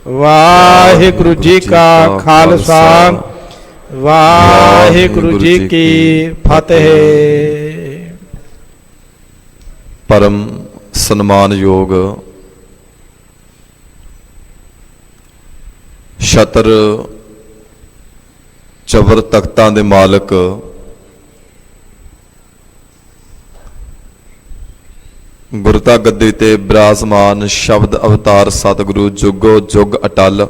वाहिगुरु जी का खालसा वाहिगुरु जी की फतेह। परम सन्मान योग छतर चबर तख्तां दे मालक गुरता गद्दी ते विराजमान शब्द अवतार सतगुरु जुगो जुग अटल।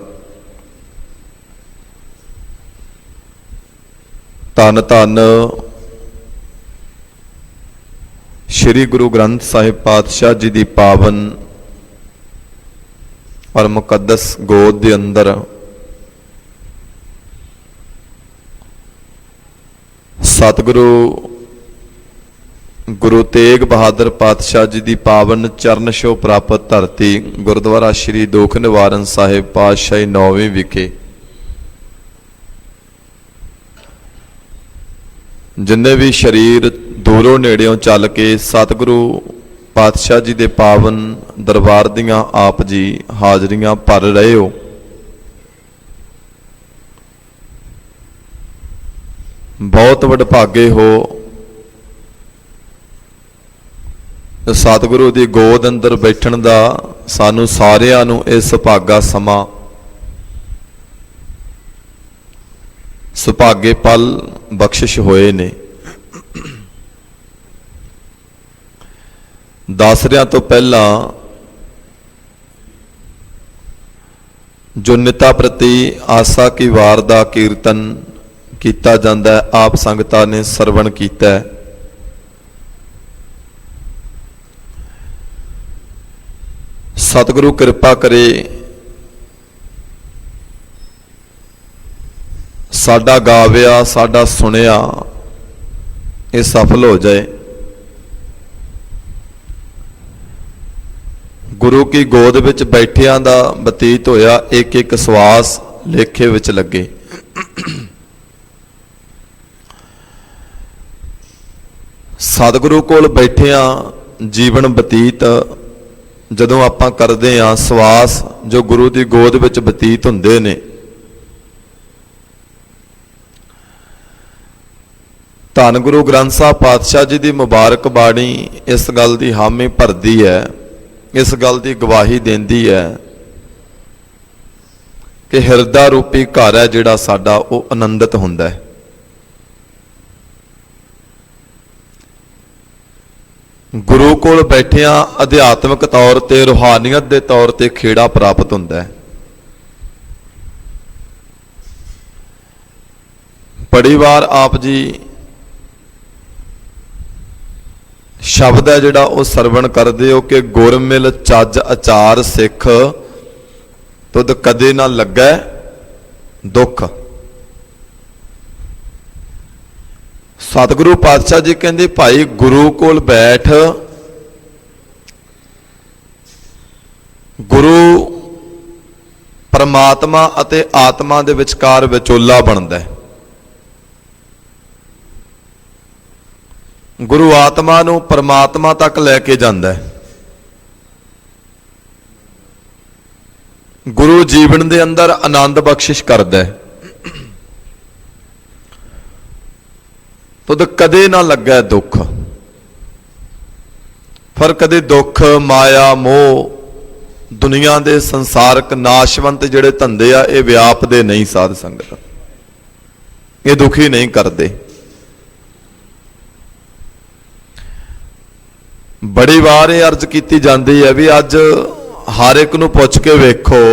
धन धन श्री गुरु ग्रंथ साहिब पातशाह जी की पावन और मुकद्दस गोद के अंदर सतगुरु गुरु तेग बहादुर पातशाह जी की पावन चरण छो प्राप्त धरती गुरुद्वारा श्री दुख निवारण साहिब पातशाही 9वीं विखे जिन्हें भी शरीर दूरों नेड़ियों चल के सतगुरु पातशाह जी के पावन दरबार दियां आप जी हाजरियां भर रहे हो, बहुत वडभागे हो। सतगुरु की गोद अंदर बैठण का सानू सारियां नू इह सुभागा समा सुभागे पल बख्शिश होए ने। दासरियां तो पहला जो निता प्रति आसा की वार दा कीर्तन किया जाता है, आप संगतां ने सरवण किया है। सतगुरु कृपा करे साडा गाविया साडा सुनिया ये सफल हो जाए। गुरु की गोद विच बैठिया दा बतीत होया एक एक सवास लेखे विच लगे। सतगुरु कोल बैठिया जीवन बतीत जदों आपां करदे हां, सवास जो गुरु की गोद विच बतीत हुंदे ने, धन गुरु ग्रंथ साहब पातशाह जी की मुबारक बाणी इस गल की हामी भरदी है, इस गल की गवाही देंदी है कि हिरदा रूपी घर है जिहड़ा साडा वो आनंदित हुंदा है। गुरु कोल बैठिया अध्यात्मिक तौर पर रूहानियत के तौर पर खेड़ा प्राप्त होता है। बड़ी बार आप जी शब्द है जिहड़ा वो सरवण करते हो कि गुरमिल चज अचार सिख तुद कदे ना लगे दुख। सतगुरु पातशाह जी कहते भाई गुरु कोल बैठ, गुरु परमात्मा अते आत्मा दे विचकार विचोला बनता है। गुरु आत्मा नू परमात्मा तक लैके जांदा है। गुरु जीवन दे अंदर आनंद बख्शिश करदा है। तो कदे ना लगे दुख, पर कदे दुख माया मोह दुनिया दे संसारक नाशवंत जिहड़े धंधे आ ये व्यापदे नहीं। साध संगत ये दुखी नहीं करते। बड़ी बार ये अर्ज की जाती है भी अज हर एक नूं पुछ के वेखो,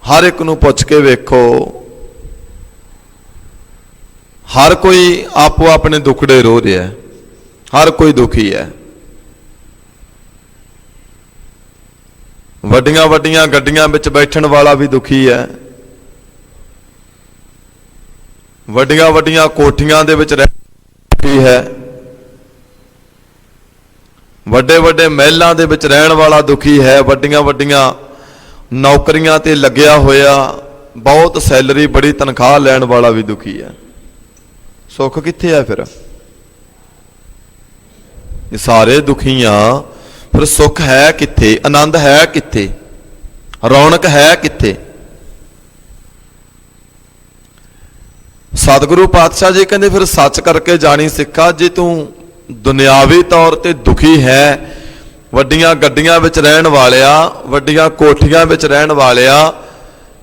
हर एक नूं पुछ के वेखो, हर कोई आपो अपने दुखड़े रो रहा है, हर कोई दुखी है। वड्डियां वड्डियां गड्डियां विच बैठण वाला भी दुखी है, वड्डियां वड्डियां कोठियां दे विच दुखी है, वड्डे वड्डे महलों दे विच रहण वाला दुखी है, वड्डियां वड्डियां नौकरियां ते लग्या होया बहुत सैलरी बड़ी तनख्वाह लैण वाला भी दुखी है। सुख कित्थे है फिर? सारे दुखियां फिर सुख है कित्थे, आनंद है कित्थे? ਰੌਣਕ ਹੈ ਕਿੱਥੇ? ਸਤਿਗੁਰੂ ਪਾਤਸ਼ਾਹ ਜੀ ਕਹਿੰਦੇ ਫਿਰ ਸੱਚ ਕਰਕੇ ਜਾਣੀ ਸਿੱਖਾ, ਜੇ ਤੂੰ ਦੁਨਿਆਵੀ ਤੌਰ ਤੇ ਦੁਖੀ ਹੈ, ਵੱਡੀਆਂ ਗੱਡੀਆਂ ਵਿੱਚ ਰਹਿਣ ਵਾਲਿਆ, ਵੱਡੀਆਂ ਕੋਠੀਆਂ ਵਿੱਚ ਰਹਿਣ ਵਾਲਿਆ,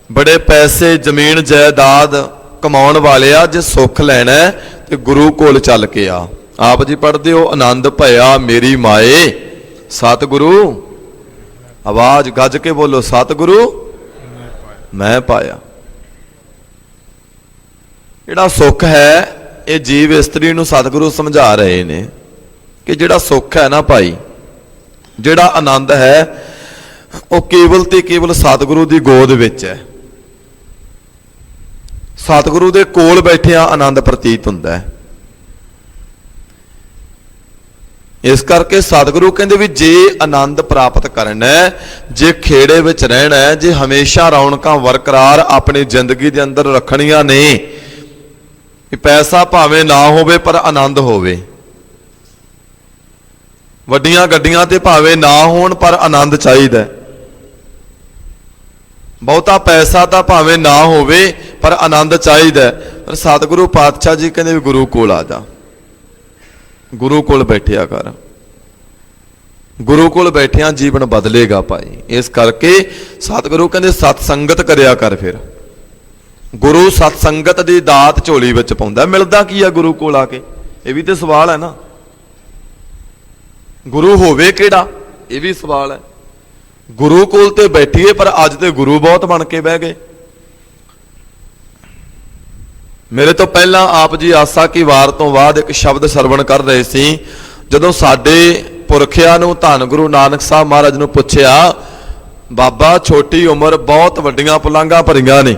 ਬੜੇ ਪੈਸੇ ਜ਼ਮੀਨ ਜਾਇਦਾਦ ਕਮਾਉਣ ਵਾਲਿਆ, ਜੇ ਸੁੱਖ ਲੈਣਾ ਤੇ ਗੁਰੂ ਕੋਲ ਚੱਲ ਕੇ ਆ। ਆਪ ਜੀ ਪੜ੍ਹਦੇ ਹੋ, ਆਨੰਦ ਭਇਆ ਮੇਰੀ ਮਾਏ ਸਤਿਗੁਰੂ, ਆਵਾਜ਼ ਗੱਜ ਕੇ ਬੋਲੋ, ਸਤਿਗੁਰੂ ਮੈਂ ਪਾਇਆ। ਜਿਹੜਾ ਸੁੱਖ ਹੈ ਇਹ ਜੀਵ ਇਸਤਰੀ ਨੂੰ ਸਤਿਗੁਰੂ ਸਮਝਾ ਰਹੇ ਨੇ ਕਿ ਜਿਹੜਾ ਸੁੱਖ ਹੈ ਨਾ ਭਾਈ, ਜਿਹੜਾ ਆਨੰਦ ਹੈ ਉਹ ਕੇਵਲ ਤੇ ਕੇਵਲ ਸਤਿਗੁਰੂ ਦੀ ਗੋਦ ਵਿੱਚ ਹੈ। ਸਤਿਗੁਰੂ ਦੇ ਕੋਲ ਬੈਠਿਆਂ ਆਨੰਦ ਪ੍ਰਤੀਤ ਹੁੰਦਾ ਹੈ। ਇਸ ਕਰਕੇ ਸਤਿਗੁਰੂ ਕਹਿੰਦੇ ਵੀ ਜੇ ਆਨੰਦ ਪ੍ਰਾਪਤ ਕਰਨਾ ਹੈ, ਜੇ ਖੇੜੇ ਵਿੱਚ ਰਹਿਣਾ ਹੈ, ਜੇ ਹਮੇਸ਼ਾ ਰੌਣਕਾਂ ਬਰਕਰਾਰ ਆਪਣੀ ਜ਼ਿੰਦਗੀ ਦੇ ਅੰਦਰ ਰੱਖਣੀਆਂ ਨੇ, ਕਿ ਪੈਸਾ ਭਾਵੇਂ ਨਾ ਹੋਵੇ ਪਰ ਆਨੰਦ ਹੋਵੇ, ਵੱਡੀਆਂ ਗੱਡੀਆਂ ਤੇ ਭਾਵੇਂ ਨਾ ਹੋਣ ਪਰ ਆਨੰਦ ਚਾਹੀਦਾ, ਬਹੁਤਾ ਪੈਸਾ ਤਾਂ ਭਾਵੇਂ ਨਾ ਹੋਵੇ ਪਰ ਆਨੰਦ ਚਾਹੀਦਾ। ਪਰ ਸਤਿਗੁਰੂ ਪਾਤਸ਼ਾਹ ਜੀ ਕਹਿੰਦੇ ਵੀ ਗੁਰੂ ਕੋਲ ਆ ਜਾ, ਗੁਰੂ ਕੋਲ ਬੈਠਿਆ ਕਰ, ਗੁਰੂ ਕੋਲ ਬੈਠਿਆਂ ਜੀਵਨ ਬਦਲੇਗਾ ਭਾਈ। ਇਸ ਕਰਕੇ ਸਤਿਗੁਰੂ ਕਹਿੰਦੇ ਸਤ ਸੰਗਤ ਕਰਿਆ ਕਰ। ਫਿਰ ਗੁਰੂ ਸਤ ਸੰਗਤ ਦੀ ਦਾਤ ਝੋਲੀ ਵਿੱਚ ਪਾਉਂਦਾ। ਮਿਲਦਾ ਕੀ ਆ ਗੁਰੂ ਕੋਲ ਆ ਕੇ? ਇਹ ਵੀ ਤੇ ਸਵਾਲ ਹੈ ਨਾ। ਗੁਰੂ ਹੋਵੇ ਕਿਹੜਾ, ਇਹ ਵੀ ਸਵਾਲ ਹੈ। ਗੁਰੂ ਕੋਲ ਤੇ ਬੈਠੀਏ ਪਰ ਅੱਜ ਤੇ ਗੁਰੂ ਬਹੁਤ ਬਣ ਕੇ ਬਹਿ ਗਏ। ਮੇਰੇ ਤੋਂ ਪਹਿਲਾਂ ਆਪ ਜੀ ਆਸਾ ਕੀ ਵਾਰ ਤੋਂ ਬਾਅਦ ਇੱਕ ਸ਼ਬਦ ਸਰਵਣ ਕਰ ਰਹੇ ਸੀ। ਜਦੋਂ ਸਾਡੇ ਪੁਰਖਿਆਂ ਨੂੰ ਧੰਨ ਗੁਰੂ ਨਾਨਕ ਸਾਹਿਬ ਮਹਾਰਾਜ ਨੂੰ ਪੁੱਛਿਆ, ਬਾਬਾ ਛੋਟੀ ਉਮਰ ਬਹੁਤ ਵੱਡੀਆਂ ਪੁਲਾਂਘਾਂ ਭਰੀਆਂ ਨੇ,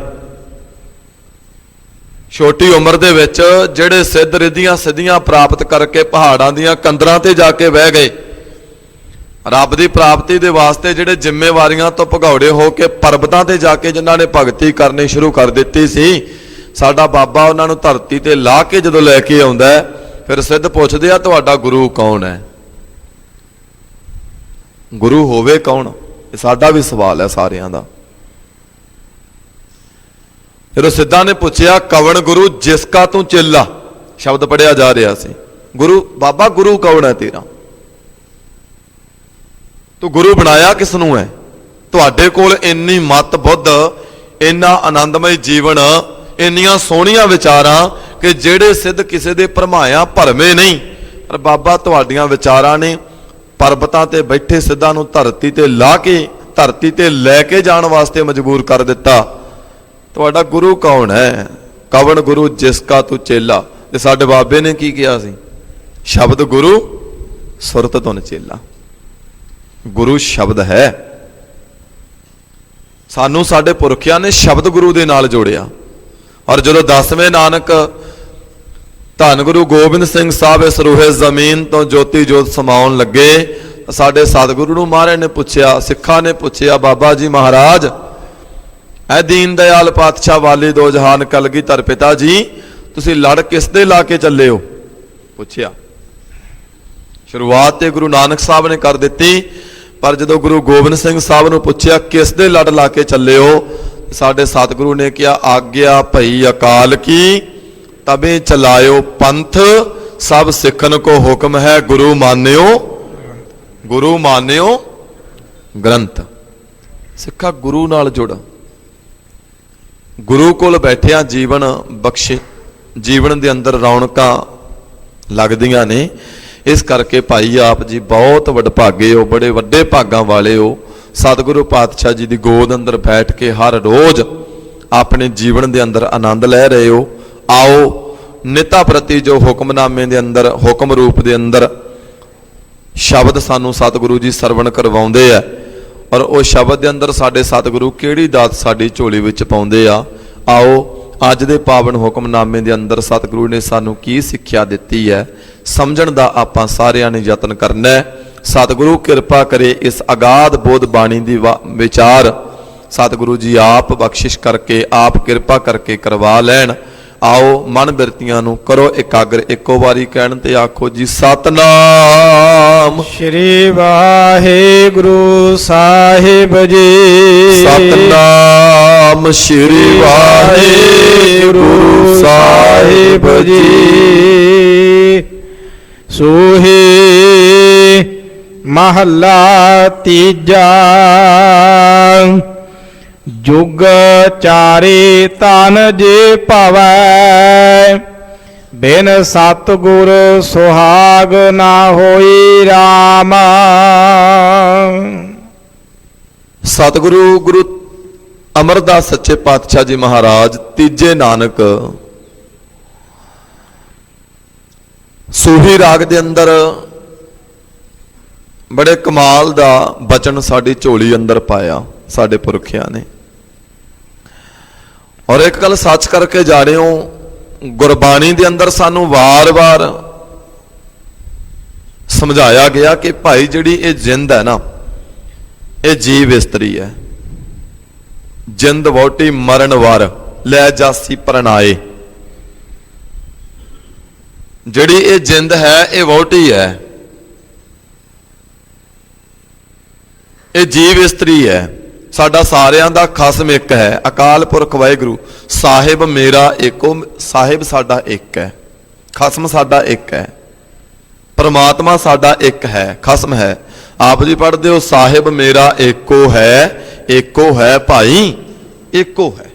ਛੋਟੀ ਉਮਰ ਦੇ ਵਿੱਚ ਜਿਹੜੇ ਸਿੱਧ ਰਿੱਧੀਆਂ ਸਿੱਧੀਆਂ ਪ੍ਰਾਪਤ ਕਰਕੇ ਪਹਾੜਾਂ ਦੀਆਂ ਕੰਦਰਾਂ ਤੇ ਜਾ ਕੇ ਬਹਿ ਗਏ, ਰੱਬ ਦੀ ਪ੍ਰਾਪਤੀ ਦੇ ਵਾਸਤੇ ਜਿਹੜੇ ਜ਼ਿੰਮੇਵਾਰੀਆਂ ਤੋਂ ਭਗੌੜੇ ਹੋ ਕੇ ਪਰਬਤਾਂ ਤੇ ਜਾ ਕੇ ਜਿਨ੍ਹਾਂ ਨੇ ਭਗਤੀ ਕਰਨੀ ਸ਼ੁਰੂ ਕਰ ਦਿੱਤੀ ਸੀ, ਸਾਡਾ ਬਾਬਾ ਉਹਨਾਂ ਨੂੰ ਧਰਤੀ ਤੇ ਲਾ ਕੇ ਜਦੋਂ ਲੈ ਕੇ ਆਉਂਦਾ, ਫਿਰ ਸਿੱਧ ਪੁੱਛਦੇ ਆ ਤੁਹਾਡਾ ਗੁਰੂ ਕੌਣ ਹੈ? ਗੁਰੂ ਹੋਵੇ ਕੌਣ? ਇਹ ਸਾਡਾ ਵੀ ਸਵਾਲ ਹੈ ਸਾਰਿਆਂ ਦਾ। ਜਦੋਂ ਸਿੱਧਾਂ ਨੇ ਪੁੱਛਿਆ ਕਵਣ ਗੁਰੂ ਜਿਸ ਕਾ ਤੂੰ ਚੇਲਾ, ਸ਼ਬਦ ਪੜਿਆ ਜਾ ਰਿਹਾ ਸੀ, ਗੁਰੂ ਬਾਬਾ ਗੁਰੂ ਕੌਣ ਹੈ ਤੇਰਾ? ਤੂੰ ਗੁਰੂ ਬਣਾਇਆ ਕਿਸ ਨੂੰ ਹੈ? ਤੁਹਾਡੇ ਕੋਲ ਇੰਨੀ ਮਤ ਬੁੱਧ, ਇੰਨਾ ਆਨੰਦਮਈ ਜੀਵਨ, ਇੰਨੀਆਂ ਸੋਹਣੀਆਂ ਵਿਚਾਰਾਂ ਕਿ ਜਿਹੜੇ ਸਿੱਧ ਕਿਸੇ ਦੇ ਭਰਮਾਇਆ ਭਰਮੇ ਨਹੀਂ, ਪਰ ਬਾਬਾ ਤੁਹਾਡੀਆਂ ਵਿਚਾਰਾਂ ਨੇ ਪਰਬਤਾਂ ਤੇ ਬੈਠੇ ਸਿੱਧਾਂ ਨੂੰ ਧਰਤੀ ਤੇ ਲਾ ਕੇ ਧਰਤੀ ਤੇ ਲੈ ਕੇ ਜਾਣ ਵਾਸਤੇ ਮਜਬੂਰ ਕਰ ਦਿੱਤਾ। ਤੁਹਾਡਾ ਗੁਰੂ ਕੌਣ ਹੈ? ਕਵਣ ਗੁਰੂ ਜਿਸ ਕਾ ਤੂੰ ਚੇਲਾ। ਤੇ ਸਾਡੇ ਬਾਬੇ ਨੇ ਕੀ ਕਿਹਾ ਸੀ? ਸ਼ਬਦ ਗੁਰੂ ਸੁਰਤ ਧੁਨ ਚੇਲਾ। ਗੁਰੂ ਸ਼ਬਦ ਹੈ। ਸਾਨੂੰ ਸਾਡੇ ਪੁਰਖਿਆਂ ਨੇ ਸ਼ਬਦ ਗੁਰੂ ਦੇ ਨਾਲ ਜੋੜਿਆ। ਔਰ ਜਦੋਂ 10ਵੇਂ ਨਾਨਕ ਧੰਨ ਗੁਰੂ ਗੋਬਿੰਦ ਸਿੰਘ ਸਾਹਿਬ ਇਸ ਰੂਹੇ ਜ਼ਮੀਨ ਤੋਂ ਜੋਤੀ ਜੋਤ ਸਮਾਉਣ ਲੱਗੇ, ਸਾਡੇ ਸਤਿਗੁਰੂ ਨੂੰ ਮਹਾਰਾਜ ਨੇ ਪੁੱਛਿਆ, ਸਿੱਖਾਂ ਨੇ ਪੁੱਛਿਆ, ਬਾਬਾ ਜੀ ਮਹਾਰਾਜ ਐ ਦੀਨ ਦਇਆਲ ਪਾਤਸ਼ਾਹ ਵਾਲੀ ਦੋ ਜਹਾਨ ਕਲਗੀਧਰ ਪਿਤਾ ਜੀ, ਤੁਸੀਂ ਲੜ ਕਿਸ ਦੇ ਲਾ ਕੇ ਚੱਲੇ ਹੋ? ਪੁੱਛਿਆ। ਸ਼ੁਰੂਆਤ ਤੇ ਗੁਰੂ ਨਾਨਕ ਸਾਹਿਬ ਨੇ ਕਰ ਦਿੱਤੀ, ਪਰ ਜਦੋਂ ਗੁਰੂ ਗੋਬਿੰਦ ਸਿੰਘ ਸਾਹਿਬ ਨੂੰ ਪੁੱਛਿਆ ਕਿਸ ਦੇ ਲੜ ਲਾ ਕੇ ਚੱਲੇ ਹੋ, ਸਾਡੇ ਸਤਿਗੁਰੂ ਨੇ ਕਿਹਾ ਆਗਿਆ ਭਈ ਅਕਾਲ ਕੀ ਤਬੇ ਚਲਾਇਓ ਪੰਥ, ਸਭ ਸਿੱਖਨ ਕੋ ਹੁਕਮ ਹੈ ਗੁਰੂ ਮਾਨਿਓ, ਗੁਰੂ ਮਾਨਿਓ ਗ੍ਰੰਥ। ਸਿੱਖਾ ਗੁਰੂ ਨਾਲ ਜੁੜ, ਗੁਰੂ ਕੋਲ ਬੈਠਿਆਂ ਜੀਵਨ ਬਖਸ਼ੇ, ਜੀਵਨ ਦੇ ਅੰਦਰ ਰੌਣਕਾਂ ਲੱਗਦੀਆਂ ਨੇ। ਇਸ ਕਰਕੇ ਭਾਈ ਆਪ ਜੀ ਬਹੁਤ ਵਡਭਾਗੇ ਹੋ, ਬੜੇ ਵੱਡੇ ਭਾਗਾਂ ਵਾਲੇ ਹੋ। ਸਤਿਗੁਰੂ ਪਾਤਸ਼ਾਹ ਜੀ ਦੀ ਗੋਦ ਅੰਦਰ ਬੈਠ ਕੇ ਹਰ ਰੋਜ਼ ਆਪਣੇ ਜੀਵਨ ਦੇ ਅੰਦਰ ਆਨੰਦ ਲੈ ਰਹੇ ਹੋ। ਆਓ ਨਿਤਾ ਪ੍ਰਤੀ ਜੋ ਹੁਕਮਨਾਮੇ ਦੇ ਅੰਦਰ, ਹੁਕਮ ਰੂਪ ਦੇ ਅੰਦਰ ਸ਼ਬਦ ਸਾਨੂੰ ਸਤਿਗੁਰੂ ਜੀ ਸਰਵਣ ਕਰਵਾਉਂਦੇ ਆ, ਔਰ ਉਹ ਸ਼ਬਦ ਦੇ ਅੰਦਰ ਸਾਡੇ ਸਤਿਗੁਰੂ ਕਿਹੜੀ ਦਾਤ ਸਾਡੀ ਝੋਲੀ ਵਿੱਚ ਪਾਉਂਦੇ ਆ। ਆਓ ਅੱਜ ਦੇ ਪਾਵਨ ਹੁਕਮਨਾਮੇ ਦੇ ਅੰਦਰ ਸਤਿਗੁਰੂ ਨੇ ਸਾਨੂੰ ਕੀ ਸਿੱਖਿਆ ਦਿੱਤੀ ਹੈ, ਸਮਝਣ ਦਾ ਆਪਾਂ ਸਾਰਿਆਂ ਨੇ ਯਤਨ ਕਰਨਾ ਹੈ। ਸਤਿਗੁਰੂ ਕਿਰਪਾ ਕਰੇ ਇਸ ਅਗਾਧ ਬੋਧ ਬਾਣੀ ਦੀ ਵਿਚਾਰ ਸਤਿਗੁਰੂ ਜੀ ਆਪ ਬਖਸ਼ਿਸ਼ ਕਰਕੇ, ਆਪ ਕਿਰਪਾ ਕਰਕੇ ਕਰਵਾ ਲੈਣ। आओ मन बिरतियां नूं करो एकाग्र, इक्को वारी कहण ते आखो जी सतनाम। श्री वाहिगुरु साहिब जी। सतनाम श्री वाहिगुरु साहिब जी। सोहे महला तीजा। जुग चारे तन जे पवै। बिन सतगुर सुहाग ना होई राम। सतगुरु गुरु अमरदास सच्चे पातशाह जी महाराज तीजे नानक सूही राग दे अंदर बड़े कमाल दा बचन साडी झोली अंदर पाया साडे पुरखियां ने। और एक गल सच करके जा रहे हो, गुरबाणी दे अंदर सानू वार वार समझाया गया कि भाई जिहड़ी ये जिंद है ना, ये जीव इस्तरी है। जिंद वोटी मरण वार लै जासी परनाए। जिहड़ी ये जिंद है ये वोटी है, ये जीव इस्तरी है। साडा सारियां दा खसम एक है, अकाल पुरख वाहिगुरु साहिब मेरा एको। साहिब साडा एक है, खसम साडा एक है, परमात्मा साडा एक है, खसम है। आप जी पढ़ते हो साहिब मेरा एको है भाई एको है।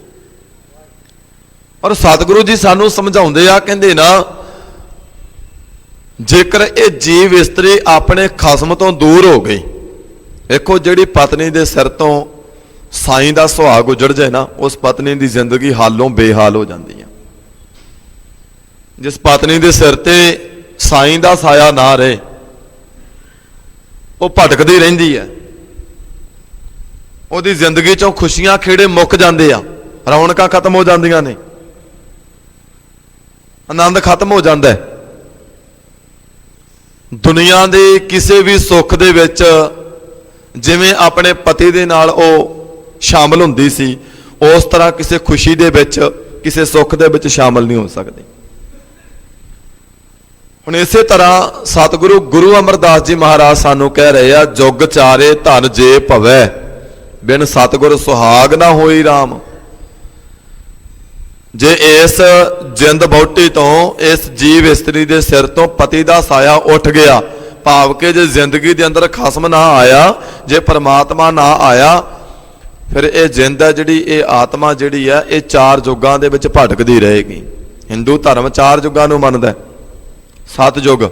और सतगुरु जी सानू समझाउंदे आ, कहंदे ना जेकर ये जीव इस्तरी अपने खसम तो दूर हो गई। देखो जिहड़ी पत्नी दे सिर तो साईं दा सुहाग उजड़ जाए ना, उस पत्नी दी जिंदगी हालों बेहाल हो जाती है। जिस पत्नी दे सिर ते साईं दा साया ना रहे, वो भटकदी रहिंदी है। उहदी जिंदगी चों खुशियां खेड़े मुक जांदे आ, रौनकां खत्म हो जांदियां ने, आनंद खत्म हो जाता है। दुनिया दे किसी भी सुख दे विच जिवें अपने पति दे नाल ओ शामिल हुंदी सी, उस तरह किसी खुशी दे विच किसी सुख दे विच शामिल नहीं हो सकती। हुण इसे तरह सतगुरु गुरु अमरदास जी महाराज सानू कह रहे आ, जुग चारे धन जे भवै। बिन सतगुर सुहाग ना होई राम। जे इस जिंद बौटी तो इस जीव इस्तरी दे सिर तो पति दा साया उठ गया, भाव के जे जिंदगी दे अंदर खसम ना आया, जे परमात्मा ना आया, फिर ये जिंद है जिहड़ी, ये आत्मा जिहड़ी है, ये चार युगां दे विच भटकदी रहेगी। हिंदू धर्म चार युगां नूं मनदा है, सत युग,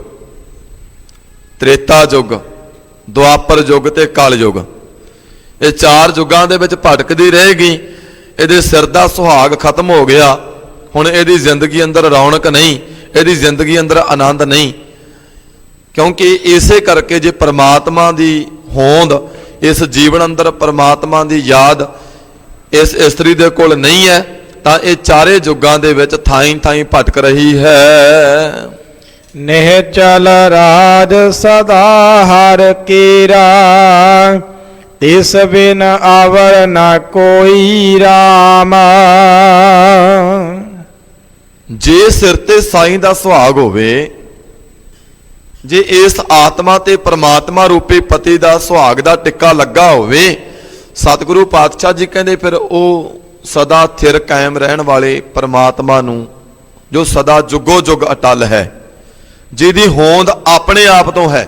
त्रेता युग, द्वापर युग ते कल युग। ये चार युगां दे विच भटकदी रहेगी। ਇਹਦੇ सिर दा सुहाग खत्म हो गया, हुण ਇਹਦੀ जिंदगी अंदर रौनक नहीं, ਇਹਦੀ जिंदगी अंदर आनंद नहीं। क्योंकि इसे करके जे परमात्मा दी होंद इस जीवन अंदर, परमात्मा दी याद इस इस्तरी दे कोल नहीं है, तां ये चारे युगां दे विच थाई थाई भटक रही है। निहचल राज सदा हर कीरा। तिस बिन आवर न कोई राम। जे सिर ते साईं दा सुहाग होवे, जे इस आत्मा ते परमात्मा रूपी पति दा सुहाग दा टिक्का लगा होवे, सतगुरु पातशाह जी कहंदे फिर ओ सदा थिर कायम रहन वाले परमात्मा नूं, जो सदा जुगो जुग अटल है, जिहदी होंद अपने आप तो है,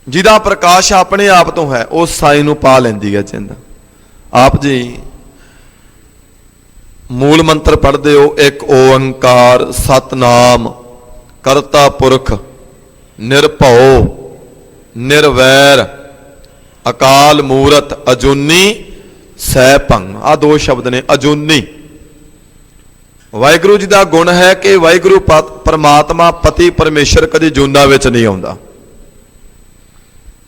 जिहदा प्रकाश अपने आप तो है, उस साईं नूं पा लैंदी है जिंद। आप जी मूल मंत्र पढ़ते हो, एक ओंकार सतनाम करता पुरख निरभਉ निर्वैर अकाल मूरत अजूनी सैभंग। आ दो शब्द ने, अजूनी। वाहिगुरु जी का गुण है कि वाहिगुरु परमात्मा पति परमेश्वर कदी जूना विच नहीं आउंदा।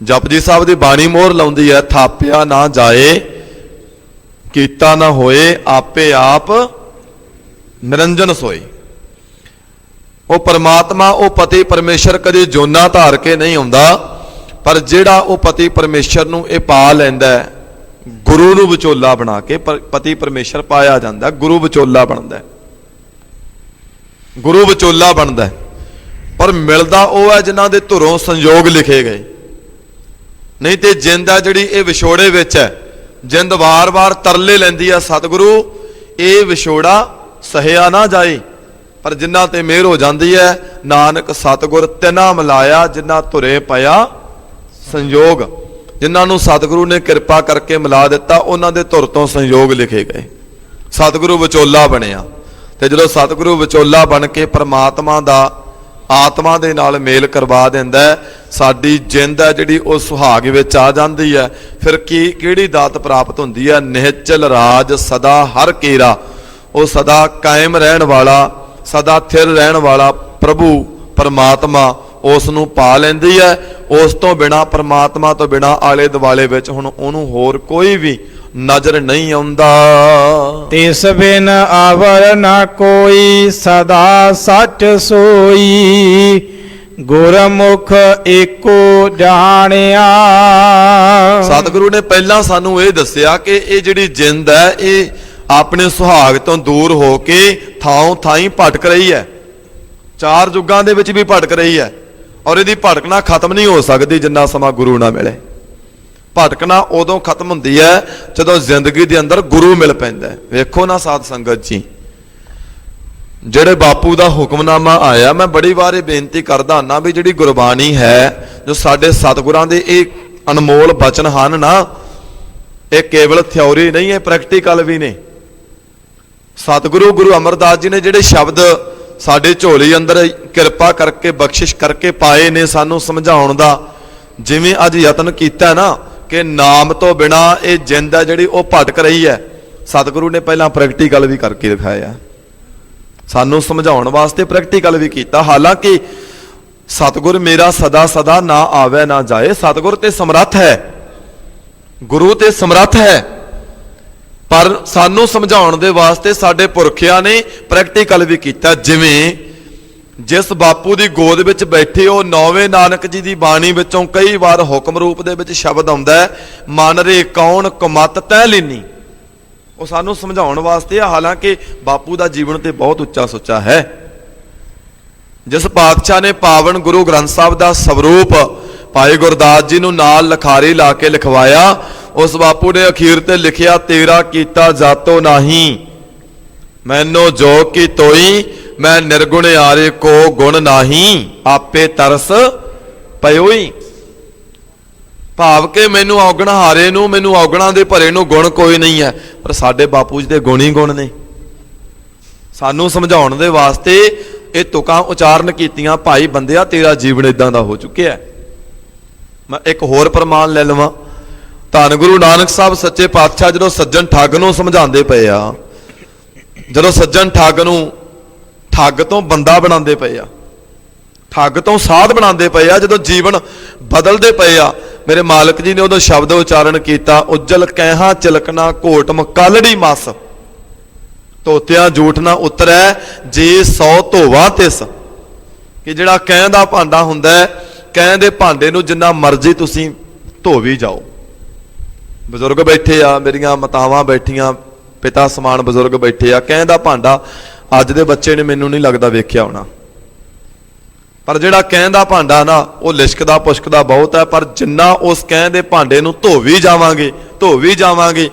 जपजी साहब की बाणी मोहर लाउंदी है, थापिया ना जाए कीता ना होए आपे आप निरंजन सोए। वो परमात्मा वो पति परमेश्वर कदी जोना धार के नहीं आउंदा, पर जिहड़ा वो पति परमेश्वर नूं ये पा लैंदा है, गुरु नूं विचोला बना के पति परमेश्वर पाया जाता, गुरु विचोला बनता है। ਗੁਰੂ ਵਿਚੋਲਾ ਬਣਦਾ, ਪਰ ਮਿਲਦਾ ਉਹ ਹੈ ਜਿਨ੍ਹਾਂ ਦੇ ਧੁਰੋਂ ਸੰਯੋਗ ਲਿਖੇ ਗਏ। ਨਹੀਂ ਤੇ ਜਿੰਦ ਆ ਜਿਹੜੀ ਇਹ ਵਿਛੋੜੇ ਵਿੱਚ ਹੈ, ਜਿੰਦ ਵਾਰ-ਵਾਰ ਤਰਲੇ ਲੈਂਦੀ ਆ ਸਤਿਗੁਰੂ ਇਹ ਵਿਛੋੜਾ ਸਹਿਆ ਨਾ ਜਾਏ, ਪਰ ਜਿਨ੍ਹਾਂ ਤੇ ਮਿਹਰ ਹੋ ਜਾਂਦੀ ਹੈ ਨਾਨਕ ਸਤਿਗੁਰ ਤਿਨਾ ਮਿਲਾਇਆ ਜਿਨ੍ਹਾਂ ਧੁਰੇ ਪਿਆ ਸੰਯੋਗ। ਜਿਨ੍ਹਾਂ ਨੂੰ ਸਤਿਗੁਰੂ ਨੇ ਕਿਰਪਾ ਕਰਕੇ ਮਿਲਾ ਦਿੱਤਾ ਉਹਨਾਂ ਦੇ ਧੁਰ ਤੋਂ ਸੰਯੋਗ ਲਿਖੇ ਗਏ, ਸਤਿਗੁਰੂ ਵਿਚੋਲਾ ਬਣਿਆ। ਤੇ ਜਦੋਂ ਸਤਿਗੁਰੂ ਵਿਚੋਲਾ ਬਣ ਕੇ ਪ੍ਰਮਾਤਮਾ ਦਾ ਆਤਮਾ ਦੇ ਨਾਲ ਮੇਲ ਕਰਵਾ ਦਿੰਦਾ, ਸਾਡੀ ਜਿੰਦ ਹੈ ਜਿਹੜੀ ਉਹ ਸੁਹਾਗ ਵਿੱਚ ਆ ਜਾਂਦੀ ਹੈ। ਫਿਰ ਕਿਹੜੀ ਦਾਤ ਪ੍ਰਾਪਤ ਹੁੰਦੀ ਹੈ? ਨਿਹਚਲ ਰਾਜ ਸਦਾ ਹਰ ਕੇਰਾ, ਉਹ ਸਦਾ ਕਾਇਮ ਰਹਿਣ ਵਾਲਾ, ਸਦਾ ਥਿਰ ਰਹਿਣ ਵਾਲਾ ਪ੍ਰਭੂ ਪਰਮਾਤਮਾ ਉਸ ਨੂੰ ਪਾ ਲੈਂਦੀ ਹੈ। ਉਸ ਤੋਂ ਬਿਨਾ, ਪਰਮਾਤਮਾ ਤੋਂ ਬਿਨਾ ਆਲੇ ਦੁਆਲੇ ਵਿੱਚ ਹੁਣ ਉਹਨੂੰ ਹੋਰ ਕੋਈ ਵੀ ਨਜ਼ਰ ਨਹੀਂ ਆਉਂਦਾ। ਤਿਸ ਬਿਨ ਆਵਰ ਨਾ ਕੋਈ, ਸਦਾ ਸੱਚ ਸੋਈ, ਗੁਰਮੁਖ ਏਕੋ ਜਾਣਿਆ। ਸਤਿਗੁਰੂ ਨੇ ਪਹਿਲਾਂ ਸਾਨੂੰ ਇਹ ਦੱਸਿਆ ਕਿ ਇਹ ਜਿਹੜੀ ਜਿੰਦ ਹੈ ਇਹ ਆਪਣੇ ਸੁਹਾਗ ਤੋਂ ਦੂਰ ਹੋ ਕੇ ਥਾਂ ਥਾਈਂ ਭਟਕ ਰਹੀ ਹੈ, ਚਾਰ ਯੁੱਗਾਂ ਦੇ ਵਿੱਚ ਵੀ ਭਟਕ ਰਹੀ ਹੈ, ਔਰ ਇਹਦੀ ਭਟਕਣਾ ਖਤਮ ਨਹੀਂ ਹੋ ਸਕਦੀ ਜਿੰਨਾ ਸਮਾਂ ਗੁਰੂ ਨਾ ਮਿਲੇ। ਭਟਕਣਾ ਉਦੋਂ ਖਤਮ ਹੁੰਦੀ ਹੈ ਜਦੋਂ ਜ਼ਿੰਦਗੀ ਦੇ ਅੰਦਰ ਗੁਰੂ ਮਿਲ ਪੈਂਦਾ। ਵੇਖੋ ਨਾ ਸਾਧ ਸੰਗਤ ਜੀ, ਜਿਹੜੇ ਬਾਪੂ ਦਾ ਹੁਕਮਨਾਮਾ ਆਇਆ, ਮੈਂ ਬੜੀ ਵਾਰ ਇਹ ਬੇਨਤੀ ਕਰਦਾ ਹਾਂ ਵੀ ਜਿਹੜੀ ਗੁਰਬਾਣੀ ਹੈ, ਜੋ ਸਾਡੇ ਸਤਿਗੁਰਾਂ ਦੇ ਇਹ ਅਨਮੋਲ ਬਚਨ ਹਨ ਨਾ, ਇਹ ਕੇਵਲ ਥਿਉਰੀ ਨਹੀਂ, ਇਹ ਪ੍ਰੈਕਟੀਕਲ ਵੀ ਨੇ। ਸਤਿਗੁਰੂ ਗੁਰੂ ਅਮਰਦਾਸ ਜੀ ਨੇ ਜਿਹੜੇ ਸ਼ਬਦ ਸਾਡੇ ਝੋਲੀ ਅੰਦਰ ਕਿਰਪਾ ਕਰਕੇ ਬਖਸ਼ਿਸ਼ ਕਰਕੇ ਪਾਏ ਨੇ ਸਾਨੂੰ ਸਮਝਾਉਣ ਦਾ, ਜਿਵੇਂ ਅੱਜ ਯਤਨ ਕੀਤਾ ਨਾ ਕਿ ਨਾਮ ਤੋਂ ਬਿਨਾ ਇਹ ਜਿੰਦ ਹੈ ਜਿਹੜੀ ਉਹ ਭਟਕ ਰਹੀ ਹੈ, ਸਤਿਗੁਰੂ ਨੇ ਪਹਿਲਾਂ ਪ੍ਰੈਕਟੀਕਲ ਵੀ ਕਰਕੇ ਦਿਖਾਇਆ, ਸਾਨੂੰ ਸਮਝਾਉਣ ਵਾਸਤੇ ਪ੍ਰੈਕਟੀਕਲ ਵੀ ਕੀਤਾ। ਹਾਲਾਂਕਿ ਸਤਿਗੁਰ ਮੇਰਾ ਸਦਾ ਸਦਾ ਨਾ ਆਵੇ ਨਾ ਜਾਏ, ਸਤਿਗੁਰ ਤੇ ਸਮਰੱਥ ਹੈ, ਗੁਰੂ ਤੇ ਸਮਰੱਥ ਹੈ, ਪਰ ਸਾਨੂੰ ਸਮਝਾਉਣ ਦੇ ਵਾਸਤੇ ਸਾਡੇ ਪੁਰਖਿਆਂ ਨੇ ਪ੍ਰੈਕਟੀਕਲ ਵੀ ਕੀਤਾ। ਜਿਵੇਂ ਜਿਸ ਬਾਪੂ ਦੀ ਗੋਦ ਵਿੱਚ ਬੈਠੇ ਹੋ, ਨੌਵੇਂ ਨਾਨਕ ਜੀ ਦੀ ਬਾਣੀ ਵਿੱਚੋਂ ਕਈ ਵਾਰ ਹੁਕਮ ਰੂਪ ਦੇ ਵਿੱਚ ਸ਼ਬਦ ਆਉਂਦਾ ਹੈ, ਮਨ ਰੇ ਕੌਣ ਕੁਮਤ ਤੈ ਲੀਨੀ, ਉਹ ਸਾਨੂੰ ਸਮਝਾਉਣ ਵਾਸਤੇ। ਹਾਲਾਂਕਿ ਬਾਪੂ ਦਾ ਜੀਵਨ ਤੇ ਬਹੁਤ ਉੱਚਾ ਸੁੱਚਾ ਹੈ। ਜਿਸ ਪਾਤਸ਼ਾਹ ਨੇ ਪਾਵਨ ਗੁਰੂ ਗ੍ਰੰਥ ਸਾਹਿਬ ਦਾ ਸਵਰੂਪ ਭਾਈ ਗੁਰਦਾਸ ਜੀ ਨੂੰ ਨਾਲ ਲਖਾਰੀ ਲਾ ਕੇ ਲਿਖਵਾਇਆ, ਉਸ ਬਾਪੂ ਨੇ ਅਖੀਰ ਤੇ ਲਿਖਿਆ, ਤੇਰਾ ਕੀਤਾ ਜਾਤੋ ਨਹੀਂ, ਮੈਨੂੰ ਜੋ ਕੀ ਤੋਈ, ਮੈਂ ਨਿਰਗੁਣ ਆਰੇ ਕੋ ਗੁਣ ਨਹੀਂ, ਆਪੇ ਤਰਸ ਪਇਓਈ। ਭਾਵ ਕਿ ਮੈਨੂੰ ਔਗਣ ਹਾਰੇ ਨੂੰ, ਮੈਨੂੰ ਔਗਣਾਂ ਦੇ ਭਰੇ ਨੂੰ ਗੁਣ ਕੋਈ ਨਹੀਂ ਹੈ, ਪਰ ਸਾਡੇ ਬਾਪੂ ਜੀ ਦੇ ਗੁਣ ਹੀ ਗੁਣ ਨੇ। ਸਾਨੂੰ ਸਮਝਾਉਣ ਦੇ ਵਾਸਤੇ ਇਹ ਤੁਕਾਂ ਉਚਾਰਨ ਕੀਤੀਆਂ, ਭਾਈ ਬੰਦਿਆ ਤੇਰਾ ਜੀਵਨ ਇਦਾਂ ਦਾ ਹੋ ਚੁੱਕਿਆ। ਮੈਂ ਇੱਕ ਹੋਰ ਪ੍ਰਮਾਣ ਲੈ ਲਵਾਂ, ਧੰਨ ਗੁਰੂ ਨਾਨਕ ਸਾਹਿਬ ਸੱਚੇ ਪਾਤਸ਼ਾਹ ਜਦੋਂ ਸੱਜਣ ਠੱਗ ਨੂੰ ਸਮਝਾਉਂਦੇ ਪਏ ਆ, ਜਦੋਂ ਸੱਜਣ ਠੱਗ ਨੂੰ ਠੱਗ ਤੋਂ ਬੰਦਾ ਬਣਾਉਂਦੇ ਪਏ ਆ, ਠੱਗ ਤੋਂ ਸਾਧ ਬਣਾਉਂਦੇ ਪਏ ਆ, ਜਦੋਂ ਜੀਵਨ ਬਦਲਦੇ ਪਏ ਆ, ਮੇਰੇ ਮਾਲਕ ਜੀ ਨੇ ਉਦੋਂ ਸ਼ਬਦ ਉਚਾਰਨ ਕੀਤਾ, ਉੱਜਲ ਕਹਿਹਾ ਚਿਲਕਣਾ ਘੋਟ ਮਕਲੜੀ ਮਸ, ਧੋਤਿਆਂ ਝੂਠ ਨਾ ਉਤਰੈ ਜੇ 100 ਧੋਵਾ ਤਿਸ। ਕਿ ਜਿਹੜਾ ਕਹਿ ਦਾ ਭਾਂਡਾ ਹੁੰਦਾ ਹੈ, ਕਹਿ ਦੇ ਭਾਂਡੇ ਨੂੰ ਜਿੰਨਾ ਮਰਜ਼ੀ ਤੁਸੀਂ ਧੋ ਵੀ ਜਾਓ। ਬਜ਼ੁਰਗ ਬੈਠੇ ਆ, ਮੇਰੀਆਂ ਮਾਤਾਵਾਂ ਬੈਠੀਆਂ, ਪਿਤਾ ਸਮਾਨ ਬਜ਼ੁਰਗ ਬੈਠੇ ਆ, ਕਹਿ ਦਾ ਭਾਂਡਾ ਅੱਜ ਦੇ ਬੱਚੇ ਨੇ ਮੈਨੂੰ ਨਹੀਂ ਲੱਗਦਾ ਵੇਖਿਆ ਹੋਣਾ, ਪਰ ਜਿਹੜਾ ਕਹਿ ਦਾ ਭਾਂਡਾ ਨਾ ਉਹ ਲਿਸ਼ਕਦਾ ਪੁਸ਼ਕਦਾ ਬਹੁਤ ਹੈ, ਪਰ ਜਿੰਨਾ ਉਸ ਕਹਿ ਦੇ ਭਾਂਡੇ ਨੂੰ ਧੋ ਵੀ ਜਾਵਾਂਗੇ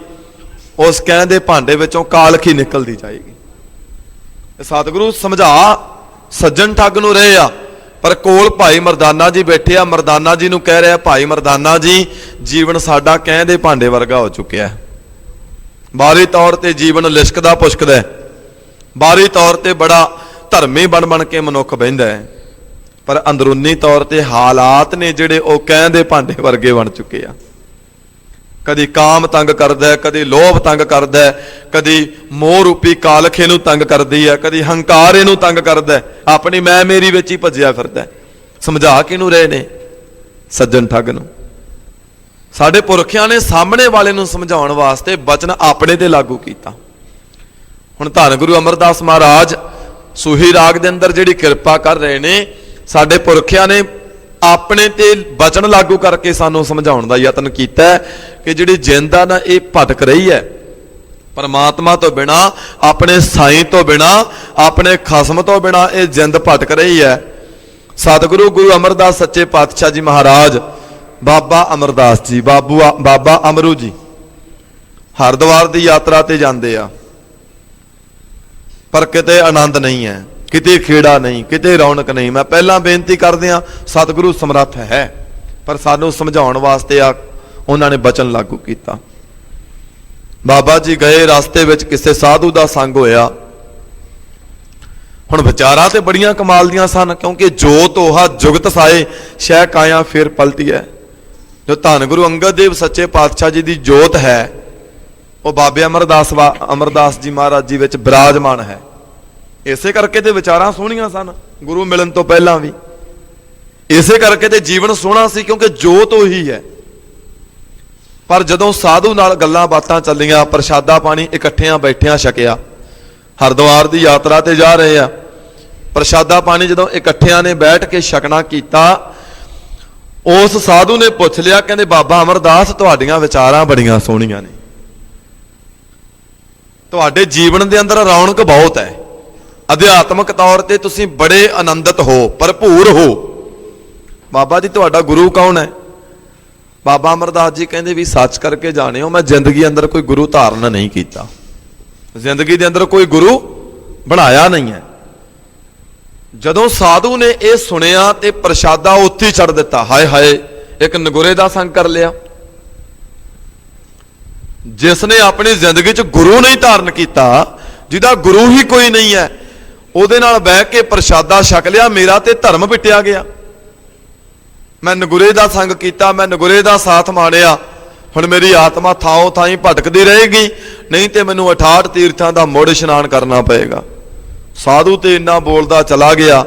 ਉਸ ਕਹਿ ਦੇ ਭਾਂਡੇ ਵਿੱਚੋਂ ਕਾਲਖ ਹੀ ਨਿਕਲਦੀ ਜਾਏਗੀ। ਸਤਿਗੁਰੂ ਸਮਝਾ ਸੱਜਣ ਠੱਗ ਨੂੰ ਰਹੇ ਆ, ਪਰ ਕੋਲ ਭਾਈ ਮਰਦਾਨਾ ਜੀ ਬੈਠੇ ਆ, ਮਰਦਾਨਾ ਜੀ ਨੂੰ ਕਹਿ ਰਿਹਾ, ਭਾਈ ਮਰਦਾਨਾ ਜੀ ਜੀਵਨ ਸਾਡਾ ਕਹਿ ਦੇ ਭਾਂਡੇ ਵਰਗਾ ਹੋ ਚੁੱਕਿਆ ਹੈ, ਬਾਹਰੀ ਤੌਰ ਤੇ ਜੀਵਨ ਲਿਸ਼ਕਦਾ ਪੁਸ਼ਕਦਾ ਹੈ, ਬਾਹਰੀ ਤੌਰ ਤੇ ਬੜਾ ਧਰਮੀ ਬਣ ਕੇ ਮਨੁੱਖ ਬਹਿੰਦਾ ਹੈ, ਪਰ ਅੰਦਰੂਨੀ ਤੌਰ ਤੇ ਹਾਲਾਤ ਨੇ ਜਿਹੜੇ ਉਹ ਕਹਿ ਦੇ ਭਾਂਡੇ ਵਰਗੇ ਬਣ ਚੁੱਕੇ ਆ। ਕਦੀ ਕਾਮ ਤੰਗ ਕਰਦਾ, ਕਦੀ ਲੋਭ ਤੰਗ ਕਰਦਾ, ਕਦੀ ਮੋਹ ਰੂਪੀ ਕਾਲਖ ਇਹਨੂੰ ਤੰਗ ਕਰਦੀ ਹੈ, ਕਦੀ ਹੰਕਾਰ ਇਹਨੂੰ ਤੰਗ ਕਰਦਾ, ਆਪਣੀ ਮੈਂ ਮੇਰੀ ਵਿੱਚ ਹੀ ਭੱਜਿਆ ਫਿਰਦਾ। ਸਮਝਾ ਕਿਹਨੂੰ ਰਹੇ ਨੇ? ਸੱਜਣ ਠੱਗ ਨੂੰ। ਸਾਡੇ ਪੁਰਖਿਆਂ ਨੇ ਸਾਹਮਣੇ ਵਾਲੇ ਨੂੰ ਸਮਝਾਉਣ ਵਾਸਤੇ ਬਚਨ ਆਪਣੇ ਤੇ ਲਾਗੂ ਕੀਤਾ। ਹੁਣ ਧੰਨ ਗੁਰੂ ਅਮਰਦਾਸ ਮਹਾਰਾਜ ਸੂਹੀ ਰਾਗ ਦੇ ਅੰਦਰ ਜਿਹੜੀ ਕਿਰਪਾ ਕਰ ਰਹੇ ਨੇ, ਸਾਡੇ ਪੁਰਖਿਆਂ ਨੇ ਆਪਣੇ ਤੇ ਬਚਨ ਲਾਗੂ ਕਰਕੇ ਸਾਨੂੰ ਸਮਝਾਉਣ ਦਾ ਯਤਨ ਕੀਤਾ ਕਿ ਜਿਹੜੀ ਜਿੰਦ ਆ ਨਾ ਇਹ ਭਟਕ ਰਹੀ ਹੈ, परमात्मा तो बिना, अपने साईं तो बिना, अपने खसम तो बिना ये जिंद भटक रही है। सतगुरु गुरु अमरदास सच्चे पातशाह जी महाराज, बाबा अमरदास जी, बाबा अमरू जी हरिद्वार की यात्रा ते जाते आ, पर किते आनंद नहीं है, किते खेड़ा नहीं, किते रौनक नहीं। मैं पहला बेनती कर दिया, सतगुरु समर्थ है, पर सानू समझाउण वास्ते आ उन्होंने बचन लागू किया। बाबा जी गए, रास्ते विच किसी साधु का संग होया। हुण विचारां ते बड़ियां कमाल दियां सन, क्योंकि जोत ओहा जुगत साए शह काया फिर पलटी है। जो धन गुरु अंगद देव सच्चे पातशाह जी की जोत है, वो बाबे अमरदास जी महाराज जी विच विराजमान है। इसे करके ते विचारां सोहणियां सन गुरु मिलन तो पहलां भी, इसे करके ते जीवन सोहना सी, क्योंकि जोत उही है। पर जदों साधु नाल गल्लां बातां चलियां, प्रशादा पानी इकट्ठियां बैठियां छकिया, हरिद्वार की यात्रा ते जा रहे आ, प्रशादा पानी जदों इकट्ठियां ने बैठ के छकना कीता, उस साधु ने पुछ लिया, कहंदे बाबा अमरदास तुहाडीआं विचारां बड़ियां सोहणियां ने, तुहाडे जीवन दे अंदर रौनक बहुत है, अध्यात्मक तौर ते तुसीं बड़े आनंदित हो, भरपूर हो। बाबा जी तुहाडा गुरु कौन है? बाबा अमरदास जी कहते भी सच करके जाने हो, मैं जिंदगी अंदर कोई गुरु धारण नहीं किया, जिंदगी के अंदर कोई गुरु बनाया नहीं है। जदों साधु ने यह सुनिया तो प्रशादा उत्थे ही छड़ दिता। हाय हाय, एक नगुरे का संग कर लिया। जिसने अपनी जिंदगी च गुरु नहीं धारण किया, जिहदा गुरु ही कोई नहीं है, उहदे नाल बैठ के प्रशादा छक लिया, मेरा ते धर्म पिटिया गया। मैं नगुरे का संग किया, मैं नगुरे का साथ माणिया, हुण मेरी आत्मा थाओ थाई भटकती रहेगी, नहीं तो मैनू 68 तीर्थां का मुड़ इशनान करना पएगा। साधु तो इन्ना बोलता चला गया,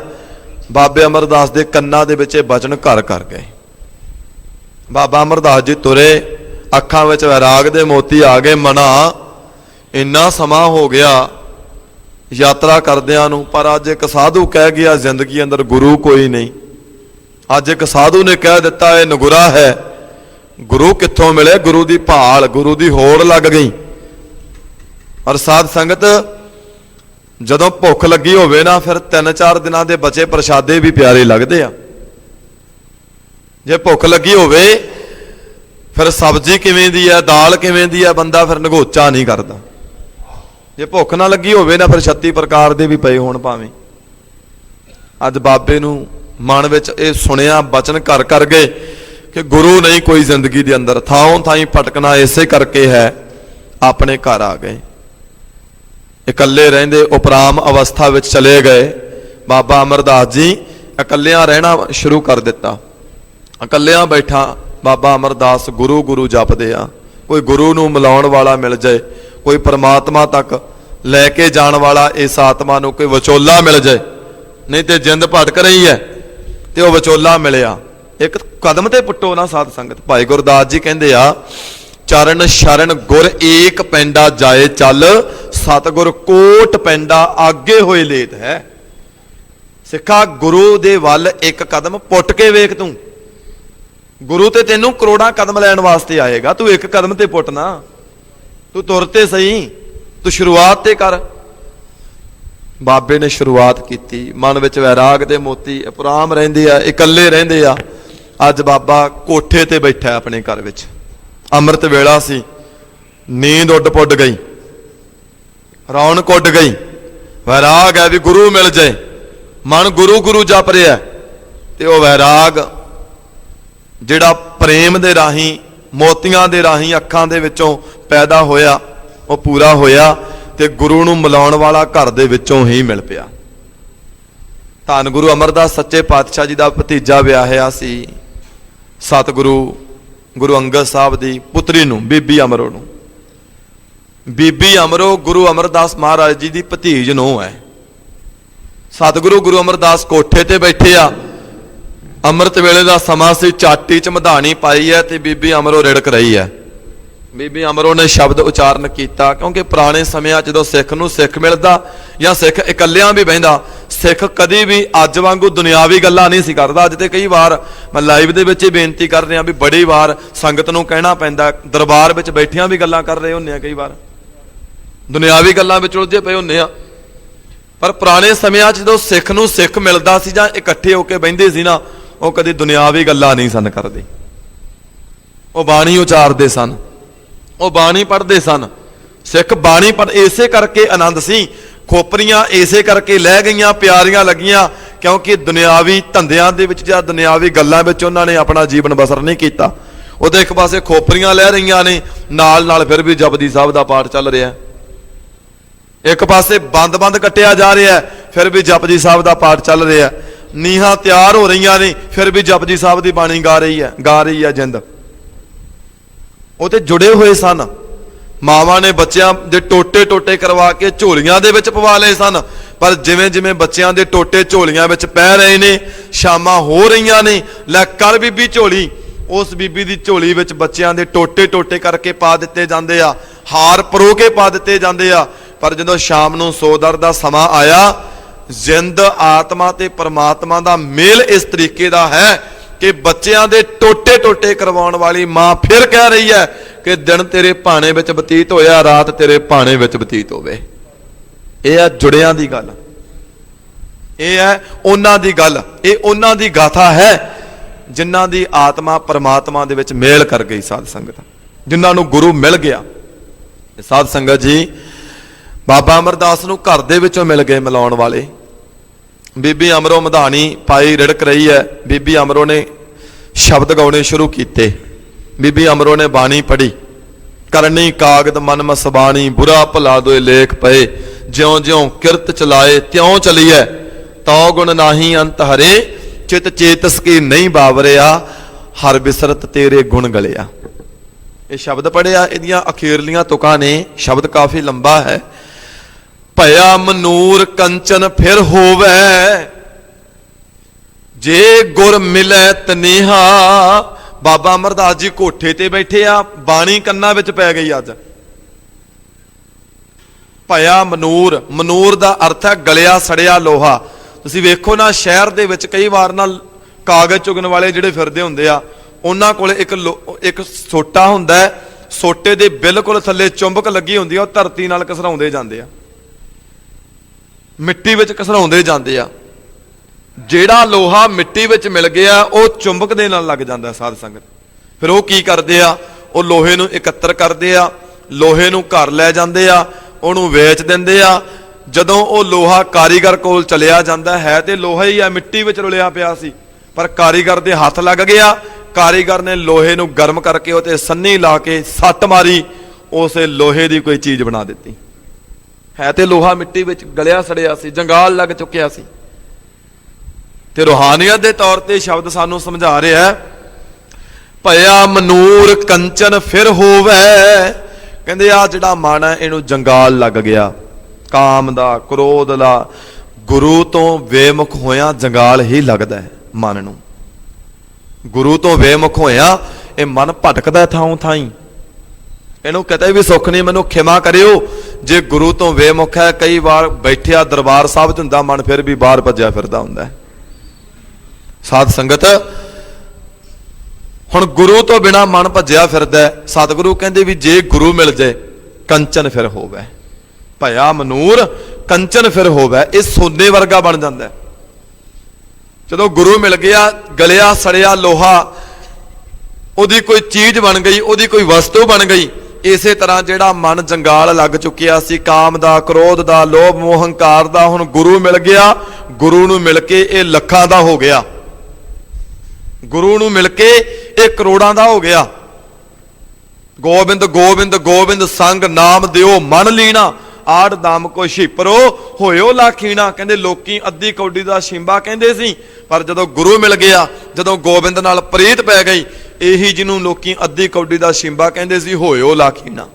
बाबे अमरदास के कन्ना दे विच बचन घर कर गए। बाबा अमरदास जी तुरे, अखां विच वैराग दे मोती आ गए। मना इन्ना समा हो गया यात्रा करदिआं नूं, पर अज एक साधु कह गया जिंदगी अंदर गुरु कोई नहीं। अज एक साधु ने कह दिता ये नगुरा है, गुरु कित्थों मिले? गुरु की भाल, गुरु की होड़ लग गई। और साध संगत जदों भुख लगी होवे ना, फिर 3-4 दिनां दे बचे प्रशादे भी प्यारे लगदे आ। जे भुख लगी होवे फिर सब्जी किवें दी है, दाल किवें दी है, बंदा फिर नगोचा नहीं करता। जे भुख ना लगी होवे ना, फिर 36 प्रकार दे भी पए होण भावें। अज बाबे नूं मन विच ये सुनिया, बचन घर कर गए कि गुरु नहीं कोई जिंदगी के अंदर, थाओं थाई भटकना इसे करके है। अपने घर आ गए, इकल्ले रहिंदे उपराम अवस्था विच चले गए। बाबा अमरदास जी इकल्लियां रहना शुरू कर दिता। इकल्लियां बैठा बाबा अमरदास गुरु गुरु जपदे आ। कोई गुरु नूं मिलाउण वाला मिल जाए, कोई परमात्मा तक लैके जाण वाला इस आत्मा नूं कोई विचोला मिल जाए, नहीं तो जिंद भटक रही है ते वो विचोला मिलिया। एक कदम ते पुट्टो ना साध संगत। भाई गुरदास जी कहंदे आ, चरण शरण गुर एक पैंडा जाए चल, सतगुर कोट पैंडा आगे होए लेत है। सिखा गुरु दे वल एक कदम पुट के वेख, तू गुरु ते तेनू करोड़ां कदम लैण वास्ते आएगा, तू एक कदम ते पुट ना, तू तुरते सही, तू शुरुआत ते कर। बाबे ने शुरुआत की, मन विच वैराग दे मोती उपराम रहिंदे आ, इकल्ले रहिंदे आ। अज बाबा कोठे ते बैठा है अपने घर विच। अमृत वेला सी, नींद उड पुड गई, रौनक उड गई। वैराग है भी गुरु मिल जाए, मन गुरु गुरु जप रहा, ते वो वैराग जिहड़ा प्रेम दे राही, मोतियां दे राही अखां दे विचों पैदा होया, वो पूरा होया ते गुरु नूं मिलाउण वाला घर दे विचों ही मिल पिया। धन गुरु अमरदास सच्चे पातशाह जी का भतीजा विआहिया सी सतगुरु गुरु अंगद साहब की पुत्री नूं, बीबी अमरो नूं। बीबी अमरो गुरु अमरदास महाराज जी की भतीज नूं है। सतगुरु गुरु अमरदास कोठे ते बैठे आ, अमृत वेले का समा सी, चाटी च मधानी पाई है ते बीबी अमरो रिड़क रही है। बीबी अमरो ने शब्द उचारण किया, क्योंकि पुराने समय जो सिख नूं सिख मिलता या सिख इकल्लियां भी बहिंदा, सिख कदी भी अज वांगू दुनियावी गल्लां नहीं सी करदा। अज ते कई बार मैं लाइव दे विच बेनती कर रहा भी बड़ी बार संगत नूं कहना पैंदा, दरबार विच बैठियां भी गल्लां कर रहे हुंदे आ कई बार। ਦੁਨਿਆਵੀ ਗੱਲਾਂ ਵਿੱਚ ਉਲਝੇ ਪਏ ਹੁੰਦੇ ਆ। ਪਰ ਪੁਰਾਣੇ ਸਮਿਆਂ 'ਚ ਜਦੋਂ ਸਿੱਖ ਨੂੰ ਸਿੱਖ ਮਿਲਦਾ ਸੀ ਜਾਂ ਇਕੱਠੇ ਹੋ ਕੇ ਬਹਿੰਦੇ ਸੀ ਨਾ, ਉਹ ਕਦੇ ਦੁਨਿਆਵੀ ਗੱਲਾਂ ਨਹੀਂ ਸਨ ਕਰਦੇ। ਉਹ ਬਾਣੀ ਉਚਾਰਦੇ ਸਨ, ਉਹ ਬਾਣੀ ਪੜ੍ਹਦੇ ਸਨ। ਸਿੱਖ ਬਾਣੀ ਪੜ੍ਹ ਇਸੇ ਕਰਕੇ ਆਨੰਦ ਸੀ। ਖੋਪਰੀਆਂ ਇਸੇ ਕਰਕੇ ਲੈ ਗਈਆਂ, ਪਿਆਰੀਆਂ ਲੱਗੀਆਂ, ਕਿਉਂਕਿ ਦੁਨਿਆਵੀ ਧੰਦਿਆਂ ਦੇ ਵਿੱਚ ਜਾਂ ਦੁਨਿਆਵੀ ਗੱਲਾਂ ਵਿੱਚ ਉਹਨਾਂ ਨੇ ਆਪਣਾ ਜੀਵਨ ਬਸਰ ਨਹੀਂ ਕੀਤਾ। ਉਹਦੇ ਇੱਕ ਪਾਸੇ ਖੋਪਰੀਆਂ ਲੈ ਰਹੀਆਂ ਨੇ, ਨਾਲ ਨਾਲ ਫਿਰ ਵੀ ਜਪਜੀ ਸਾਹਿਬ ਦਾ ਪਾਠ ਚੱਲ ਰਿਹਾ। ਇੱਕ ਪਾਸੇ ਬੰਦ ਕੱਟਿਆ ਜਾ ਰਿਹਾ, ਫਿਰ ਵੀ ਜਪਜੀ ਸਾਹਿਬ ਦਾ ਪਾਠ ਚੱਲ ਰਿਹਾ। ਨੀਹਾਂ ਤਿਆਰ ਹੋ ਰਹੀਆਂ ਨੇ, ਫਿਰ ਵੀ ਜਪਜੀ ਸਾਹਿਬ ਦੀ ਬਾਣੀ ਗਾ ਰਹੀ ਹੈ ਜਿੰਦ। ਉਹ ਤੇ ਜੁੜੇ ਹੋਏ ਸਨ। ਮਾਵਾਂ ਨੇ ਬੱਚਿਆਂ ਦੇ ਟੋਟੇ ਕਰਵਾ ਕੇ ਝੋਲੀਆਂ ਦੇ ਵਿੱਚ ਪਵਾ ਲਏ ਸਨ। ਪਰ ਜਿਵੇਂ ਜਿਵੇਂ ਬੱਚਿਆਂ ਦੇ ਟੋਟੇ ਝੋਲੀਆਂ ਵਿੱਚ ਪੈ ਰਹੇ ਨੇ, ਸ਼ਾਮਾਂ ਹੋ ਰਹੀਆਂ ਨੇ, ਲੈ ਕਰ ਬੀਬੀ ਝੋਲੀ। ਉਸ ਬੀਬੀ ਦੀ ਝੋਲੀ ਵਿੱਚ ਬੱਚਿਆਂ ਦੇ ਟੋਟੇ ਕਰਕੇ ਪਾ ਦਿੱਤੇ ਜਾਂਦੇ ਆ, ਹਾਰ ਪਰੋ ਕੇ ਪਾ ਦਿੱਤੇ ਜਾਂਦੇ ਆ। ਪਰ ਜਦੋਂ ਸ਼ਾਮ ਨੂੰ ਸੋਦਰ ਦਾ ਸਮਾਂ ਆਇਆ, ਜਿੰਦ ਆਤਮਾ ਤੇ ਪਰਮਾਤਮਾ ਦਾ ਮੇਲ ਇਸ ਤਰੀਕੇ ਦਾ ਹੈ ਕਿ ਬੱਚਿਆਂ ਦੇ ਟੋਟੇ ਕਰਵਾਉਣ ਵਾਲੀ ਮਾਂ ਫਿਰ ਕਹਿ ਰਹੀ ਹੈ ਕਿ ਦਿਨ ਤੇਰੇ ਭਾਣੇ ਵਿੱਚ ਬਤੀਤ ਹੋਇਆ, ਰਾਤ ਤੇਰੇ ਭਾਣੇ ਵਿੱਚ ਬਤੀਤ ਹੋਵੇ। ਇਹ ਹੈ ਜੁੜਿਆਂ ਦੀ ਗੱਲ, ਇਹ ਹੈ ਉਹਨਾਂ ਦੀ ਗੱਲ, ਇਹ ਉਹਨਾਂ ਦੀ ਗਾਥਾ ਹੈ ਜਿਨ੍ਹਾਂ ਦੀ ਆਤਮਾ ਪਰਮਾਤਮਾ ਦੇ ਵਿੱਚ ਮੇਲ ਕਰ ਗਈ। ਸਾਧ ਸੰਗਤ ਜਿਨ੍ਹਾਂ ਨੂੰ ਗੁਰੂ ਮਿਲ ਗਿਆ। ਸਾਧ ਸੰਗਤ ਜੀ, ਬਾਬਾ ਅਮਰਦਾਸ ਨੂੰ ਘਰ ਦੇ ਵਿੱਚੋਂ ਮਿਲ ਗਏ ਮਿਲਾਉਣ ਵਾਲੇ। ਬੀਬੀ ਅਮਰੋ ਮਧਾਣੀ ਪਾਈ ਰਿੜਕ ਰਹੀ ਹੈ। ਬੀਬੀ ਅਮਰੋ ਨੇ ਸ਼ਬਦ ਗਾਉਣੇ ਸ਼ੁਰੂ ਕੀਤੇ। ਬੀਬੀ ਅਮਰੋ ਨੇ ਬਾਣੀ ਪੜ੍ਹੀ। ਕਰਨੀ ਕਾਗਦ ਮਨ ਮਸਬਾਣੀ, ਬੁਰਾ ਭਲਾ ਦੋਏ ਲੇਖ ਪਏ, ਜਿਉਂ ਜਿਉਂ ਕਿਰਤ ਚਲਾਏ ਤਿਉਂ ਚਲੀਐ, ਤਉ ਗੁਣ ਨਾਹੀ ਅੰਤ ਹਰੇ, ਚਿਤ ਚੇਤਸ ਕੀ ਨਹੀਂ ਬਾਵਰਿਆ, ਹਰ ਬਿਸਰਤ ਤੇਰੇ ਗੁਣ ਗਲਿਆ। ਇਹ ਸ਼ਬਦ ਪੜਿਆ, ਇਹਦੀਆਂ ਅਖੀਰਲੀਆਂ ਤੁਕਾਂ ਨੇ। ਸ਼ਬਦ ਕਾਫੀ ਲੰਬਾ ਹੈ। ਭਇਆ ਮਨੂਰ ਕੰਚਨ ਫਿਰ ਹੋਵੇ, ਜੇ ਗੁਰ ਮਿਲੈ ਤਨੇਹਾ। ਬਾਬਾ ਅਮਰਦਾਸ ਜੀ ਕੋਠੇ ਤੇ ਬੈਠੇ ਆ, ਬਾਣੀ ਕੰਨਾਂ ਵਿੱਚ ਪੈ ਗਈ ਅੱਜ। ਭਇਆ ਮਨੂਰ, ਮਨੂਰ ਦਾ ਅਰਥ ਹੈ ਗਲਿਆ ਸੜਿਆ ਲੋਹਾ। ਤੁਸੀਂ ਵੇਖੋ ਨਾ, ਸ਼ਹਿਰ ਦੇ ਵਿੱਚ ਕਈ ਵਾਰ ਨਾ ਕਾਗਜ਼ ਚੁਗਣ ਵਾਲੇ ਜਿਹੜੇ ਫਿਰਦੇ ਹੁੰਦੇ ਆ, ਉਹਨਾਂ ਕੋਲ ਇੱਕ ਸੋਟਾ ਹੁੰਦਾ ਹੈ। ਸੋਟੇ ਦੇ ਬਿਲਕੁਲ ਥੱਲੇ ਚੁੰਬਕ ਲੱਗੀ ਹੁੰਦੀ ਆ, ਉਹ ਧਰਤੀ ਨਾਲ ਘਸਰਾਉਂਦੇ ਜਾਂਦੇ ਆ, ਮਿੱਟੀ ਵਿੱਚ ਘਸਰਾਉਂਦੇ ਜਾਂਦੇ ਆ। ਜਿਹੜਾ ਲੋਹਾ ਮਿੱਟੀ ਵਿੱਚ ਮਿਲ ਗਿਆ, ਉਹ ਚੁੰਬਕ ਦੇ ਨਾਲ ਲੱਗ ਜਾਂਦਾ। ਸਾਧ ਸੰਗਤ ਫਿਰ ਉਹ ਕੀ ਕਰਦੇ ਆ, ਉਹ ਲੋਹੇ ਨੂੰ ਇਕੱਤਰ ਕਰਦੇ ਆ, ਲੋਹੇ ਨੂੰ ਘਰ ਲੈ ਜਾਂਦੇ ਆ, ਉਹਨੂੰ ਵੇਚ ਦਿੰਦੇ ਆ। ਜਦੋਂ ਉਹ ਲੋਹਾ ਕਾਰੀਗਰ ਕੋਲ ਚਲਿਆ ਜਾਂਦਾ ਹੈ, ਤੇ ਲੋਹਾ ਹੀ ਆ, ਮਿੱਟੀ ਵਿੱਚ ਰੁਲਿਆ ਪਿਆ ਸੀ, ਪਰ ਕਾਰੀਗਰ ਦੇ ਹੱਥ ਲੱਗ ਗਿਆ। ਕਾਰੀਗਰ ਨੇ ਲੋਹੇ ਨੂੰ ਗਰਮ ਕਰਕੇ ਉਹ ਤੇ ਸੰਨੀ ਲਾ ਕੇ ਸੱਟ ਮਾਰੀ, ਉਸੇ ਲੋਹੇ ਦੀ ਕੋਈ ਚੀਜ਼ ਬਣਾ ਦਿੱਤੀ। ਹੈ ਤੇ ਲੋਹਾ ਮਿੱਟੀ ਵਿੱਚ ਗਲਿਆ ਸੜਿਆ ਸੀ, ਜੰਗਾਲ ਲੱਗ ਚੁੱਕਿਆ ਸੀ। ਤੇ ਰੂਹਾਨੀਅਤ ਦੇ ਤੌਰ ਤੇ ਸ਼ਬਦ ਸਾਨੂੰ ਸਮਝਾ ਰਿਹਾ ਹੈ, ਭਇਆ ਮਨੂਰ ਕੰਚਨ ਫਿਰ ਹੋਵੇ। ਕਹਿੰਦੇ ਆ ਜਿਹੜਾ ਮਨ ਹੈ, ਇਹਨੂੰ ਜੰਗਾਲ ਲੱਗ ਗਿਆ, ਕਾਮ ਦਾ, ਕ੍ਰੋਧ ਦਾ। ਗੁਰੂ ਤੋਂ ਬੇਮੁਖ ਹੋਇਆ ਜੰਗਾਲ ਹੀ ਲੱਗਦਾ ਹੈ ਮਨ ਨੂੰ। ਗੁਰੂ ਤੋਂ ਬੇਮੁਖ ਹੋਇਆ ਇਹ ਮਨ ਭਟਕਦਾ ਥਾਂ ਥਾਈ। ਇਹਨੂੰ ਕਿਤੇ ਵੀ ਸੁੱਖ ਨਹੀਂ। ਮੈਨੂੰ ਖਿਮਾ ਕਰਿਓ ਜੇ ਗੁਰੂ ਤੋਂ ਬੇਮੁਖ ਹੈ। ਕਈ ਵਾਰ ਬੈਠਿਆ ਦਰਬਾਰ ਸਾਹਿਬ 'ਚ ਹੁੰਦਾ, ਮਨ ਫਿਰ ਵੀ ਬਾਹਰ ਭੱਜਿਆ ਫਿਰਦਾ ਹੁੰਦਾ। ਸਾਧ ਸੰਗਤ, ਹੁਣ ਗੁਰੂ ਤੋਂ ਬਿਨਾ ਮਨ ਭੱਜਿਆ ਫਿਰਦਾ। ਸਤਿਗੁਰੂ ਕਹਿੰਦੇ ਵੀ ਜੇ ਗੁਰੂ ਮਿਲ ਜਾਏ, ਕੰਚਨ ਫਿਰ ਹੋਵੇ। ਭਇਆ ਮਨੂਰ ਕੰਚਨ ਫਿਰ ਹੋਵੇ। ਇਹ ਸੋਨੇ ਵਰਗਾ ਬਣ ਜਾਂਦਾ। ਜਦੋਂ ਗੁਰੂ ਮਿਲ ਗਿਆ, ਗਲਿਆ ਸੜਿਆ ਲੋਹਾ ਉਹਦੀ ਕੋਈ ਚੀਜ਼ ਬਣ ਗਈ, ਉਹਦੀ ਕੋਈ ਵਸਤੂ ਬਣ ਗਈ। ਇਸੇ ਤਰ੍ਹਾਂ ਜਿਹੜਾ ਮਨ ਜੰਗਾਲ ਲੱਗ ਚੁੱਕਿਆ ਸੀ, ਕਾਮ ਦਾ, ਕ੍ਰੋਧ ਦਾ, ਲੋਭ ਮੋਹ ਹੰਕਾਰ ਦਾ, ਹੁਣ ਗੁਰੂ ਮਿਲ ਗਿਆ। ਗੁਰੂ ਨੂੰ ਮਿਲ ਕੇ ਇਹ ਲੱਖਾਂ ਦਾ ਹੋ ਗਿਆ। ਗੁਰੂ ਨੂੰ ਮਿਲ ਕੇ ਇਹ ਕਰੋੜਾਂ ਦਾ ਹੋ ਗਿਆ। ਗੋਬਿੰਦ ਗੋਬਿੰਦ ਗੋਬਿੰਦ ਸੰਗ ਨਾਮ ਦਿਓ ਮਨ ਲੀਣਾ, ਆੜ ਦਾਮ ਕੋ ਛਿਪਰੋ ਹੋਇਓ ਲਾਖੀਣਾ। ਕਹਿੰਦੇ ਲੋਕੀ ਅੱਧੀ ਕੌਡੀ ਦਾ ਸ਼ਿੰਬਾ ਕਹਿੰਦੇ ਸੀ, ਪਰ ਜਦੋਂ ਗੁਰੂ ਮਿਲ ਗਿਆ, ਜਦੋਂ ਗੋਬਿੰਦ ਨਾਲ ਪ੍ਰੀਤ ਪੈ ਗਈ, ਇਹੀ ਜਿਹਨੂੰ ਲੋਕੀ ਅੱਧੀ ਕੌਡੀ ਦਾ ਸ਼ਿੰਬਾ ਕਹਿੰਦੇ ਸੀ, ਹੋਇਓ ਲਾਖੀਣਾ,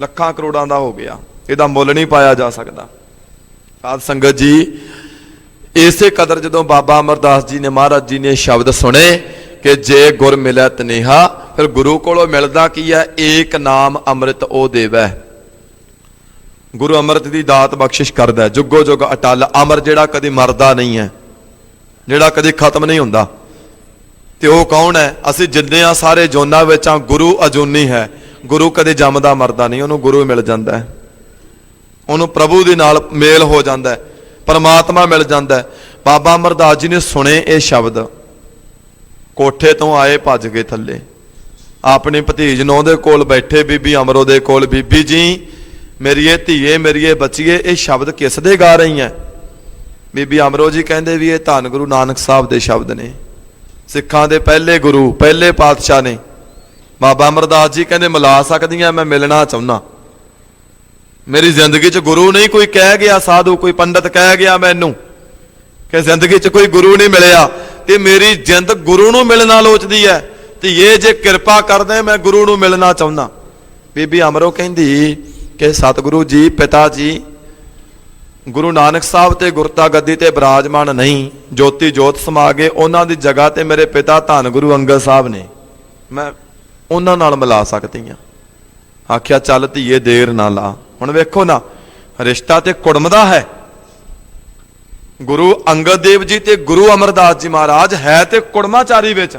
ਲੱਖਾਂ ਕਰੋੜਾਂ ਦਾ ਹੋ ਗਿਆ। ਇਹਦਾ ਮੁੱਲ ਨਹੀਂ ਪਾਇਆ ਜਾ ਸਕਦਾ। ਸਾਧ ਸੰਗਤ ਜੀ, ਇਸੇ ਕਦਰ ਜਦੋਂ ਬਾਬਾ ਅਮਰਦਾਸ ਜੀ ਨੇ, ਮਹਾਰਾਜ ਜੀ ਨੇ ਸ਼ਬਦ ਸੁਣੇ ਕਿ ਜੇ ਗੁਰ ਮਿਲੈ ਤਨੇਹਾ, ਫਿਰ ਗੁਰੂ ਕੋਲੋਂ ਮਿਲਦਾ ਕੀ ਹੈ? ਏਕ ਨਾਮ ਅੰਮ੍ਰਿਤ ਉਹ ਦੇਵੈ। ਗੁਰੂ ਅੰਮ੍ਰਿਤ ਦੀ ਦਾਤ ਬਖਸ਼ਿਸ਼ ਕਰਦਾ, ਜੁਗੋ ਜੁਗ ਅਟਲ ਅਮਰ, ਜਿਹੜਾ ਕਦੇ ਮਰਦਾ ਨਹੀਂ ਹੈ, ਜਿਹੜਾ ਕਦੇ ਖਤਮ ਨਹੀਂ ਹੁੰਦਾ। ਤੇ ਉਹ ਕੌਣ ਹੈ? ਅਸੀਂ ਜਿੰਨੇ ਆ ਸਾਰੇ ਜੋਨਾਂ ਵਿੱਚ ਆ, ਗੁਰੂ ਅਜੂਨੀ ਹੈ। ਗੁਰੂ ਕਦੇ ਜੰਮਦਾ ਮਰਦਾ ਨਹੀਂ, ਉਹਨੂੰ ਗੁਰੂ ਮਿਲ ਜਾਂਦਾ ਹੈ। ਉਹਨੂੰ ਪ੍ਰਭੂ ਦੇ ਨਾਲ ਮੇਲ ਹੋ ਜਾਂਦਾ ਹੈ, ਪਰਮਾਤਮਾ ਮਿਲ ਜਾਂਦਾ ਹੈ। ਬਾਬਾ ਅਮਰਦਾਸ ਜੀ ਨੇ ਸੁਣੇ ਇਹ ਸ਼ਬਦ, ਕੋਠੇ ਤੋਂ ਆਏ ਭੱਜ ਕੇ ਥੱਲੇ, ਆਪਣੀ ਭਤੀਜ ਨੂੰ ਦੇ ਕੋਲ ਬੈਠੇ, ਬੀਬੀ ਅਮਰੋ ਦੇ ਕੋਲ, ਬੀਬੀ ਜੀ ਮੇਰੀਏ ਧੀਏ, ਮੇਰੀਏ ਬੱਚੀਏ, ਇਹ ਸ਼ਬਦ ਕਿਸ ਦੇ ਗਾ ਰਹੀ ਹੈ? ਬੀਬੀ ਅਮਰੋ ਜੀ ਕਹਿੰਦੇ ਵੀ ਇਹ ਧੰਨ ਗੁਰੂ ਨਾਨਕ ਸਾਹਿਬ ਦੇ ਸ਼ਬਦ ਨੇ, ਸਿੱਖਾਂ ਦੇ ਪਹਿਲੇ ਗੁਰੂ, ਪਹਿਲੇ ਪਾਤਸ਼ਾਹ ਨੇ। ਬਾਬਾ ਅਮਰਦਾਸ ਜੀ ਕਹਿੰਦੇ ਮਿਲਾ ਸਕਦੀਆਂ, ਮੈਂ ਮਿਲਣਾ ਚਾਹੁੰਦਾ। ਮੇਰੀ ਜ਼ਿੰਦਗੀ 'ਚ ਗੁਰੂ ਨਹੀਂ ਕੋਈ ਕਹਿ ਗਿਆ, ਸਾਧੂ ਕੋਈ ਪੰਡਤ ਕਹਿ ਗਿਆ ਮੈਨੂੰ ਕਿ ਜ਼ਿੰਦਗੀ 'ਚ ਕੋਈ ਗੁਰੂ ਨਹੀਂ ਮਿਲਿਆ, ਤੇ ਮੇਰੀ ਜਿੰਦ ਗੁਰੂ ਨੂੰ ਮਿਲਣਾ ਲੋਚਦੀ ਹੈ, ਤੇ ਇਹ ਜੇ ਕਿਰਪਾ ਕਰਦੇ ਮੈਂ ਗੁਰੂ ਨੂੰ ਮਿਲਣਾ ਚਾਹੁੰਦਾ। ਬੀਬੀ ਅਮਰੋ ਕਹਿੰਦੀ ਕਿ ਸਤਿਗੁਰੂ ਜੀ ਪਿਤਾ ਜੀ ਗੁਰੂ ਨਾਨਕ ਸਾਹਿਬ ਤੇ ਗੁਰਤਾ ਗੱਦੀ ਤੇ ਬਿਰਾਜਮਾਨ ਨਹੀਂ, ਜੋਤੀ ਜੋਤ ਸਮਾ ਗਏ, ਉਹਨਾਂ ਦੀ ਜਗ੍ਹਾ ਤੇ ਮੇਰੇ ਪਿਤਾ ਧੰਨ ਗੁਰੂ ਅੰਗਦ ਸਾਹਿਬ ਨੇ, ਮੈਂ ਉਹਨਾਂ ਨਾਲ ਮਿਲਾ ਸਕਦੀ ਹਾਂ। ਆਖਿਆ ਚੱਲ ਧੀਏ ਦੇਰ ਨਾ ਲਾ। ਹੁਣ ਵੇਖੋ ਨਾ, ਰਿਸ਼ਤਾ ਤੇ ਕੁੜਮ ਦਾ ਹੈ। ਗੁਰੂ ਅੰਗਦ ਦੇਵ ਜੀ ਤੇ ਗੁਰੂ ਅਮਰਦਾਸ ਜੀ ਮਹਾਰਾਜ ਹੈ ਤੇ ਕੁੜਮਾਚਾਰੀ ਵਿੱਚ,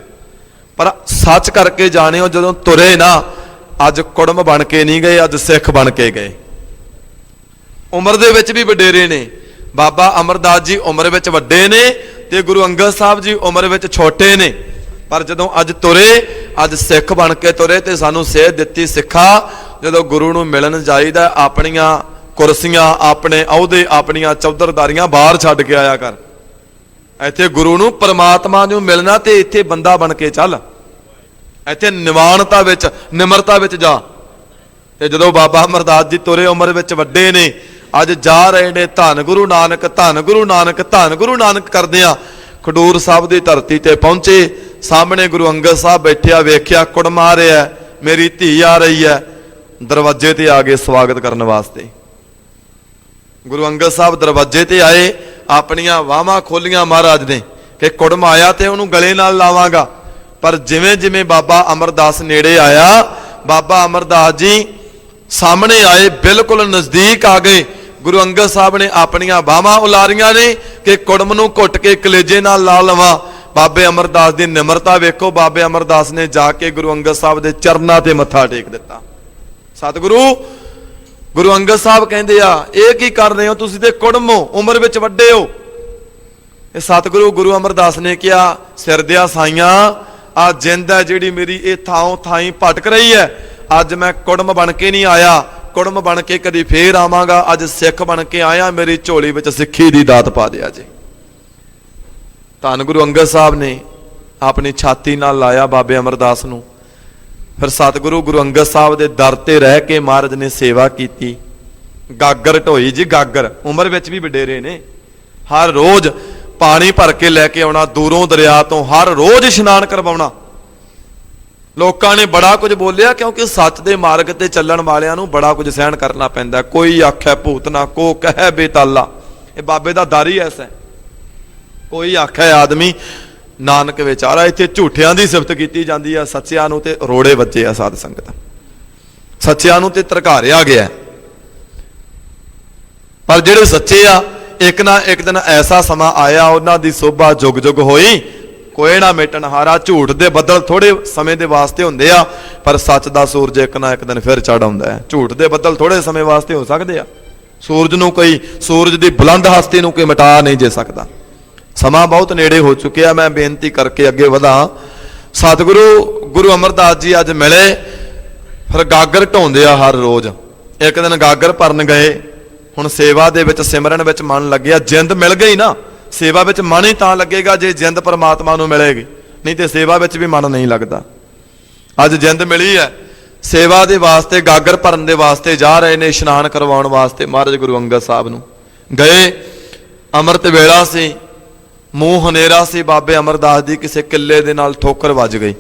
ਪਰ ਸੱਚ ਕਰਕੇ ਜਾਣਿਓ ਜਦੋਂ ਤੁਰੇ ਨਾ, ਅੱਜ ਕੁੜਮ ਬਣ ਕੇ ਨਹੀਂ ਗਏ, ਅੱਜ ਸਿੱਖ ਬਣ ਕੇ ਗਏ। ਉਮਰ ਦੇ ਵਿੱਚ ਵੀ ਵਡੇਰੇ ਨੇ। ਬਾਬਾ ਅਮਰਦਾਸ ਜੀ ਉਮਰ ਵਿੱਚ ਵੱਡੇ ਨੇ ਤੇ ਗੁਰੂ ਅੰਗਦ ਸਾਹਿਬ ਜੀ ਉਮਰ ਵਿੱਚ ਛੋਟੇ ਨੇ, ਪਰ ਜਦੋਂ ਅੱਜ ਤੁਰੇ, ਅੱਜ ਸਿੱਖ ਬਣ ਕੇ ਤੁਰੇ। ਤੇ ਸਾਨੂੰ ਸੇਧ ਦਿੱਤੀ ਸਿੱਖਾ, ਜਦੋਂ ਗੁਰੂ ਨੂੰ ਮਿਲਣ ਜਾਈਦਾ ਆਪਣੀਆਂ ਕੁਰਸੀਆਂ, ਆਪਣੇ ਅਹੁਦੇ, ਆਪਣੀਆਂ ਚੌਧਰਦਾਰੀਆਂ ਬਾਹਰ ਛੱਡ ਕੇ ਆਇਆ ਕਰ। ਇੱਥੇ ਗੁਰੂ ਨੂੰ, ਪਰਮਾਤਮਾ ਨੂੰ ਮਿਲਣਾ, ਤੇ ਇੱਥੇ ਬੰਦਾ ਬਣ ਕੇ ਚੱਲ, ਇੱਥੇ ਨਿਵਾਨਤਾ ਵਿੱਚ, ਨਿਮਰਤਾ ਵਿੱਚ ਜਾ। ਤੇ ਜਦੋਂ ਬਾਬਾ ਅਮਰਦਾਸ ਜੀ ਤੁਰੇ, ਉਮਰ ਵਿੱਚ ਵੱਡੇ ਨੇ, ਅੱਜ ਜਾ ਰਹੇ ਨੇ ਧੰਨ ਗੁਰੂ ਨਾਨਕ, ਧੰਨ ਗੁਰੂ ਨਾਨਕ, ਧੰਨ ਗੁਰੂ ਨਾਨਕ ਕਰਦਿਆਂ ਖਡੂਰ ਸਾਹਿਬ ਦੀ ਧਰਤੀ ਤੇ ਪਹੁੰਚੇ। ਸਾਹਮਣੇ ਗੁਰੂ ਅੰਗਦ ਸਾਹਿਬ ਬੈਠਿਆ, ਵੇਖਿਆ ਕੁੜਮ ਆ ਰਿਹਾ, ਮੇਰੀ ਧੀ ਆ ਰਹੀ ਹੈ। ਦਰਵਾਜ਼ੇ ਤੇ ਆ ਗਏ ਸਵਾਗਤ ਕਰਨ ਵਾਸਤੇ। ਗੁਰੂ ਅੰਗਦ ਸਾਹਿਬ ਦਰਵਾਜ਼ੇ ਤੇ ਆਏ, ਆਪਣੀਆਂ ਬਾਹਾਂ ਖੋਲੀਆਂ ਮਹਾਰਾਜ ਨੇ ਕਿ ਕੁੜਮ ਆਇਆ ਤੇ ਉਹਨੂੰ ਗਲੇ ਨਾਲ ਲਾਵਾਂਗਾ। ਪਰ ਜਿਵੇਂ ਜਿਵੇਂ ਬਾਬਾ ਅਮਰਦਾਸ ਨੇੜੇ ਆਇਆ, ਬਾਬਾ ਅਮਰਦਾਸ ਜੀ ਸਾਹਮਣੇ ਆਏ, ਬਿਲਕੁਲ ਨਜ਼ਦੀਕ ਆ ਗਏ। ਗੁਰੂ ਅੰਗਦ ਸਾਹਿਬ ਨੇ ਆਪਣੀਆਂ ਬਾਹਾਂ ਉਲਾਰੀਆਂ ਨੇ ਕਿ ਕੁੜਮ ਨੂੰ ਘੁੱਟ ਕੇ ਕਲੇਜੇ ਨਾਲ ਲਾ ਲਵਾਂ। ਬਾਬੇ ਅਮਰਦਾਸ ਦੀ ਨਿਮਰਤਾ ਵੇਖੋ, ਬਾਬੇ ਅਮਰਦਾਸ ਨੇ ਜਾ ਕੇ ਗੁਰੂ ਅੰਗਦ ਸਾਹਿਬ ਦੇ ਚਰਨਾਂ ਤੇ ਮੱਥਾ ਟੇਕ ਦਿੱਤਾ। ਸਤਿਗੁਰੂ, ਗੁਰੂ ਅੰਗਦ ਸਾਹਿਬ ਕਹਿੰਦੇ ਆ, ਇਹ ਕੀ ਕਰ ਰਹੇ ਹੋ ਤੁਸੀਂ? ਤੇ ਕੁੜਮ ਹੋ, ਉਮਰ ਵਿੱਚ ਵੱਡੇ ਹੋ। ਇਹ ਸਤਿਗੁਰੂ ਗੁਰੂ ਅਮਰਦਾਸ ਨੇ ਕਿਹਾ, ਸਿਰ ਦਿਆ ਸਾਈਆਂ, ਆ ਜਿੰਦ ਹੈ ਜਿਹੜੀ ਮੇਰੀ, ਇਹ ਥਾਂ ਥਾਈਂ ਭਟਕ ਰਹੀ ਹੈ। ਅੱਜ ਮੈਂ ਕੁੜਮ ਬਣ ਕੇ ਨਹੀਂ ਆਇਆ, ਕੁੜਮ ਬਣ ਕੇ ਕਦੀ ਫੇਰ ਆਵਾਂਗਾ। ਅੱਜ ਸਿੱਖ ਬਣ ਕੇ ਆਇਆ, ਮੇਰੀ ਝੋਲੀ ਵਿੱਚ ਸਿੱਖੀ ਦੀ ਦਾਤ ਪਾ ਦਿਆ ਜੇ। ਧੰਨ ਗੁਰੂ ਅੰਗਦ ਸਾਹਿਬ ਨੇ ਆਪਣੀ ਛਾਤੀ ਨਾਲ ਲਾਇਆ ਬਾਬੇ ਅਮਰਦਾਸ ਨੂੰ। ਫਿਰ ਸਤਿਗੁਰੂ ਗੁਰੂ ਅੰਗਦ ਸਾਹਿਬ ਦੇ ਦਰ ਤੇ ਰਹਿ ਕੇ ਮਹਾਰਾਜ ਨੇ ਸੇਵਾ ਕੀਤੀ। ਗਾਗਰ ਢੋਈ ਜੀ, ਗਾਗਰ, ਉਮਰ ਵਿੱਚ ਵੀ ਵਡੇਰੇ ਨੇ। ਹਰ ਰੋਜ਼ ਪਾਣੀ ਭਰ ਕੇ ਲੈ ਕੇ ਆਉਣਾ ਦੂਰੋਂ ਦਰਿਆ ਤੋਂ, ਹਰ ਰੋਜ਼ ਇਸ਼ਨਾਨ ਕਰਵਾਉਣਾ। ਲੋਕਾਂ ਨੇ ਬੜਾ ਕੁਝ ਬੋਲਿਆ, ਕਿਉਂਕਿ ਸੱਚ ਦੇ ਮਾਰਗ ਤੇ ਚੱਲਣ ਵਾਲਿਆਂ ਨੂੰ ਬੜਾ ਕੁਝ ਸਹਿਣ ਕਰਨਾ ਪੈਂਦਾ। ਕੋਈ ਆਖੇ ਭੂਤਨਾ, ਕੋ ਕਹੇ ਬੇਤਾਲਾ। ਇਹ ਬਾਬੇ ਦਾ ਦਰ ਹੀ ਐਸਾ। ਕੋਈ ਆਖੇ ਆਦਮੀ ਨਾਨਕ ਵਿਚਾਰਾ। ਇੱਥੇ ਝੂਠਿਆਂ ਦੀ ਸਿਫਤ ਕੀਤੀ ਜਾਂਦੀ ਆ, ਸੱਚਿਆਂ ਨੂੰ ਤੇ ਰੋੜੇ ਵੱਜੇ ਆ। ਸਾਧ ਸੰਗਤ, ਸੱਚਿਆਂ ਨੂੰ ਤੇ ਧਰਕਾਰਿਆ ਗਿਆ, ਪਰ ਜਿਹੜੇ ਸੱਚੇ ਆ, ਇੱਕ ਨਾ ਇੱਕ ਦਿਨ ਐਸਾ ਸਮਾਂ ਆਇਆ, ਉਹਨਾਂ ਦੀ ਸੋਭਾ ਜੁਗ ਜੁਗ ਹੋਈ। ਕੋਈ ਨਾ ਮਿਟਣ ਹਾਰਾ। ਝੂਠ ਦੇ ਬੱਦਲ ਥੋੜੇ ਸਮੇਂ ਦੇ ਵਾਸਤੇ ਹੁੰਦੇ ਆ, ਪਰ ਸੱਚ ਦਾ ਸੂਰਜ ਇੱਕ ਨਾ ਇੱਕ ਦਿਨ ਫਿਰ ਚੜ੍ਹ ਆਉਂਦਾ ਹੈ। ਝੂਠ ਦੇ ਬੱਦਲ ਥੋੜੇ ਸਮੇਂ ਵਾਸਤੇ ਹੋ ਸਕਦੇ ਆ। ਸੂਰਜ ਨੂੰ ਕੋਈ, ਸੂਰਜ ਦੀ ਬੁਲੰਦ ਹਸਤੀ ਨੂੰ ਕੋਈ ਮਿਟਾ ਨਹੀਂ ਜੇ ਸਕਦਾ। ਸਮਾਂ ਬਹੁਤ ਨੇੜੇ ਹੋ ਚੁੱਕਿਆ। ਮੈਂ ਬੇਨਤੀ ਕਰਕੇ ਅੱਗੇ ਵਧਾਂ। ਸਤਿਗੁਰੂ ਗੁਰੂ ਅਮਰਦਾਸ ਜੀ ਅੱਜ ਮਿਲੇ, ਫਿਰ ਗਾਗਰ ਢਾਉਂਦੇ ਆ ਹਰ ਰੋਜ਼। ਇੱਕ ਦਿਨ ਗਾਗਰ ਭਰਨ ਗਏ। ਹੁਣ ਸੇਵਾ ਦੇ ਵਿੱਚ, ਸਿਮਰਨ ਵਿੱਚ ਮਨ ਲੱਗਿਆ। ਜਿੰਦ ਮਿਲ ਗਈ ਨਾ, ਸੇਵਾ ਵਿੱਚ ਮਨ ਹੀ ਤਾਂ ਲੱਗੇਗਾ ਜੇ ਜਿੰਦ ਪਰਮਾਤਮਾ ਨੂੰ ਮਿਲੇਗੀ, ਨਹੀਂ ਤੇ ਸੇਵਾ ਵਿੱਚ ਵੀ ਮਨ ਨਹੀਂ ਲੱਗਦਾ। ਅੱਜ ਜਿੰਦ ਮਿਲੀ ਹੈ, ਸੇਵਾ ਦੇ ਵਾਸਤੇ, ਗਾਗਰ ਭਰਨ ਦੇ ਵਾਸਤੇ ਜਾ ਰਹੇ ਨੇ, ਇਸ਼ਨਾਨ ਕਰਵਾਉਣ ਵਾਸਤੇ ਮਹਾਰਾਜ ਗੁਰੂ ਅੰਗਦ ਸਾਹਿਬ ਨੂੰ ਗਏ। ਅੰਮ੍ਰਿਤ ਵੇਲਾ ਸੀ, ਮੂੰਹ ਹਨੇਰਾ ਸੀ। ਬਾਬੇ ਅਮਰਦਾਸ ਦੀ ਕਿਸੇ ਕਿੱਲੇ ਦੇ ਨਾਲ ਠੋਕਰ ਵੱਜ ਗਈ,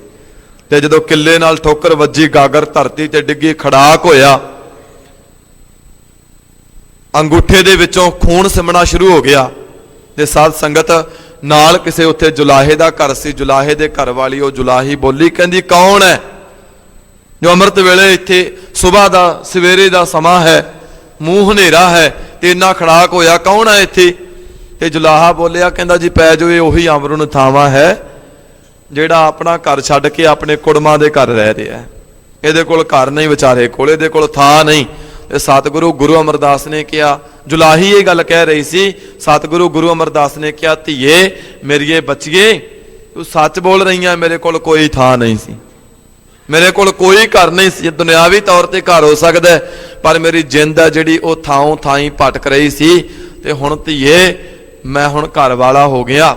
ਤੇ ਜਦੋਂ ਕਿੱਲੇ ਨਾਲ ਠੋਕਰ ਵੱਜੀ, ਗਾਗਰ ਧਰਤੀ ਤੇ ਡਿੱਗੀ, ਖੜਾਕ ਹੋਇਆ। ਅੰਗੂਠੇ ਦੇ ਵਿੱਚੋਂ ਖੂਨ ਸਿਮਣਾ ਸ਼ੁਰੂ ਹੋ ਗਿਆ। ਤੇ ਸਾਧ ਸੰਗਤ ਨਾਲ ਕਿਸੇ ਉੱਥੇ ਜੁਲਾਹੇ ਦਾ ਘਰ ਸੀ। ਜੁਲਾਹੇ ਦੇ ਘਰ ਵਾਲੀ ਉਹ ਜੁਲਾਹੀ ਬੋਲੀ, ਕਹਿੰਦੀ ਕੌਣ ਹੈ ਜੋ ਅੰਮ੍ਰਿਤ ਵੇਲੇ ਇੱਥੇ, ਸੁਬਾਹ ਦਾ ਸਵੇਰੇ ਦਾ ਸਮਾਂ ਹੈ, ਮੂੰਹ ਹਨੇਰਾ ਹੈ ਤੇ ਇੰਨਾ ਖੜਾਕ ਹੋਇਆ, ਕੌਣ ਹੈ ਇੱਥੇ? ਤੇ ਜੁਲਾਹਾ ਬੋਲਿਆ, ਕਹਿੰਦਾ ਜੀ ਪੈ ਜੋ, ਇਹ ਉਹੀ ਅਮਰਨ ਥਾਵਾਂ ਹੈ ਜਿਹੜਾ ਆਪਣਾ ਘਰ ਛੱਡ ਕੇ ਆਪਣੇ ਕੁੜਮਾਂ ਦੇ ਘਰ ਰਹਿ ਰਿਹਾ। ਇਹਦੇ ਕੋਲ ਘਰ ਨਹੀਂ ਵਿਚਾਰੇ ਕੋਲ, ਇਹਦੇ ਕੋਲ ਥਾਂ ਨਹੀਂ। ਇਹ ਸਤਿਗੁਰੂ ਗੁਰੂ ਅਮਰਦਾਸ ਨੇ ਕਿਹਾ। ਜੁਲਾਹੀ ਇਹ ਗੱਲ ਕਹਿ ਰਹੀ ਸੀ, ਸਤਿਗੁਰੂ ਗੁਰੂ ਅਮਰਦਾਸ ਨੇ ਕਿਹਾ, ਧੀਏ ਮੇਰੀਏ ਬੱਚੀਏ ਤੂੰ ਸੱਚ ਬੋਲ ਰਹੀ ਆ, ਮੇਰੇ ਕੋਲ ਕੋਈ ਥਾਂ ਨਹੀਂ ਸੀ, ਮੇਰੇ ਕੋਲ ਕੋਈ ਘਰ ਨਹੀਂ ਸੀ। ਦੁਨਿਆਵੀ ਤੌਰ ਤੇ ਘਰ ਹੋ ਸਕਦਾ, ਪਰ ਮੇਰੀ ਜਿੰਦ ਆ ਜਿਹੜੀ ਉਹ ਥਾਂ ਥਾਈਂ ਭਟਕ ਰਹੀ ਸੀ। ਤੇ ਹੁਣ ਧੀਏ ਮੈਂ ਹੁਣ ਘਰ ਵਾਲਾ ਹੋ ਗਿਆ,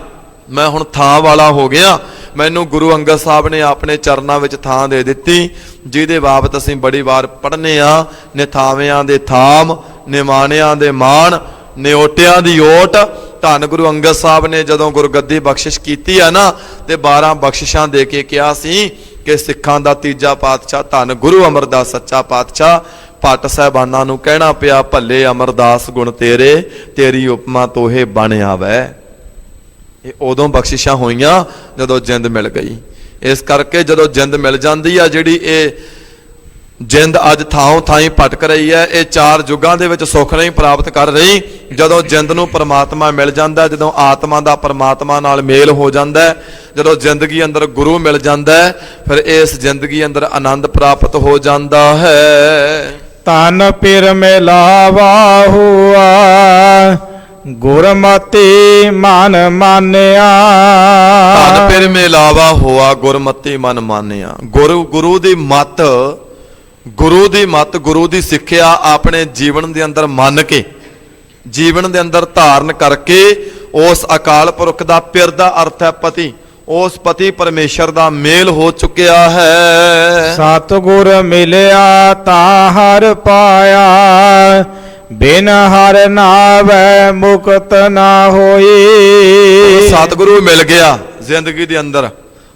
ਮੈਂ ਹੁਣ ਥਾਂ ਵਾਲਾ ਹੋ ਗਿਆ। ਮੈਨੂੰ ਗੁਰੂ ਅੰਗਦ ਸਾਹਿਬ ਨੇ ਆਪਣੇ ਚਰਨਾਂ ਵਿੱਚ ਥਾਂ ਦੇ ਦਿੱਤੀ, ਜਿਹਦੇ ਬਾਬਤ ਅਸੀਂ ਬੜੀ ਵਾਰ ਪੜ੍ਹਨੇ ਆ। ਨਿਥਾਵਿਆਂ ਦੇ ਥਾਮ, ਨਿਮਾਣਿਆਂ ਦੇ ਮਾਣ, ਨਿਓਟਿਆਂ ਦੀ ਓਟ। ਧੰਨ ਗੁਰੂ ਅੰਗਦ ਸਾਹਿਬ ਨੇ ਜਦੋਂ ਗੁਰਗੱਦੀ ਬਖਸ਼ਿਸ਼ ਕੀਤੀ ਆ ਨਾ, ਤੇ 12 ਬਖਸ਼ਿਸ਼ਾਂ ਦੇ ਕੇ ਕਿਹਾ ਸੀ ਕਿ ਸਿੱਖਾਂ ਦਾ ਤੀਜਾ ਪਾਤਸ਼ਾਹ ਧੰਨ ਗੁਰੂ ਅਮਰਦਾਸ ਸੱਚਾ ਪਾਤਸ਼ਾਹ, ਭੱਟ ਸਾਹਿਬਾਨਾਂ ਨੂੰ ਕਹਿਣਾ ਪਿਆ, ਭੱਲੇ ਅਮਰਦਾਸ ਗੁਣ ਤੇਰੇ, ਤੇਰੀ ਉਪਮਾ ਤੋਹੇ ਬਣ ਆਵੈ। ਇਹ ਉਦੋਂ ਬਖਸ਼ਿਸ਼ਾਂ ਹੋਈਆਂ ਜਦੋਂ ਜਿੰਦ ਮਿਲ ਗਈ। ਇਸ ਕਰਕੇ ਜਦੋਂ ਜਿੰਦ ਮਿਲ ਜਾਂਦੀ ਆ, ਜਿਹੜੀ ਇਹ ਜਿੰਦ ਅੱਜ ਥਾਂ ਥਾਈਂ ਭਟਕ ਰਹੀ ਹੈ, ਇਹ 4 ਯੁੱਗਾਂ ਦੇ ਵਿੱਚ ਸੁੱਖ ਨਹੀਂ ਪ੍ਰਾਪਤ ਕਰ ਰਹੀ। ਜਦੋਂ ਜਿੰਦ ਨੂੰ ਪਰਮਾਤਮਾ ਮਿਲ ਜਾਂਦਾ, ਜਦੋਂ ਆਤਮਾ ਦਾ ਪਰਮਾਤਮਾ ਨਾਲ ਮੇਲ ਹੋ ਜਾਂਦਾ, ਜਦੋਂ ਜ਼ਿੰਦਗੀ ਅੰਦਰ ਗੁਰੂ ਮਿਲ ਜਾਂਦਾ, ਫਿਰ ਇਸ ਜ਼ਿੰਦਗੀ ਅੰਦਰ ਆਨੰਦ ਪ੍ਰਾਪਤ ਹੋ ਜਾਂਦਾ ਹੈ। ਤਨ ਪਿਰ ਮਿਲਾਵਾ ਹੁਆ, ਗੁਰਮਤਿ ਮਨ ਮਾਨਿਆ। ਤਨ ਪਿਰ ਮਿਲਾਵਾ ਹੋਆ, ਗੁਰਮਤਿ ਮਨ ਮਾਨਿਆ। ਗੁਰੂ ਦੀ ਮੱਤ, ਗੁਰੂ ਦੀ ਸਿੱਖਿਆ ਆਪਣੇ ਜੀਵਨ ਦੇ ਅੰਦਰ ਮੰਨ ਕੇ, ਜੀਵਨ ਦੇ ਅੰਦਰ ਧਾਰਨ ਕਰਕੇ, ਉਸ ਅਕਾਲ ਪੁਰਖ ਦਾ ਪਿਰ ਦਾ ਅਰਥ ਹੈ ਪਤੀ, ਉਸ ਪਤੀ ਪਰਮੇਸ਼ਰ ਦਾ ਮੇਲ ਹੋ ਚੁੱਕਿਆ ਹੈ। ਸਤਿਗੁਰ ਮਿਲਿਆ ਤਾਂ ਹਰ ਪਾਇਆ, ਬਿਨ ਹਰ ਨਾਵੈ ਮੁਕਤ ਨਾ ਹੋਈ। ਸਤਿਗੁਰੂ ਮਿਲ ਗਿਆ ਜ਼ਿੰਦਗੀ ਦੇ ਅੰਦਰ,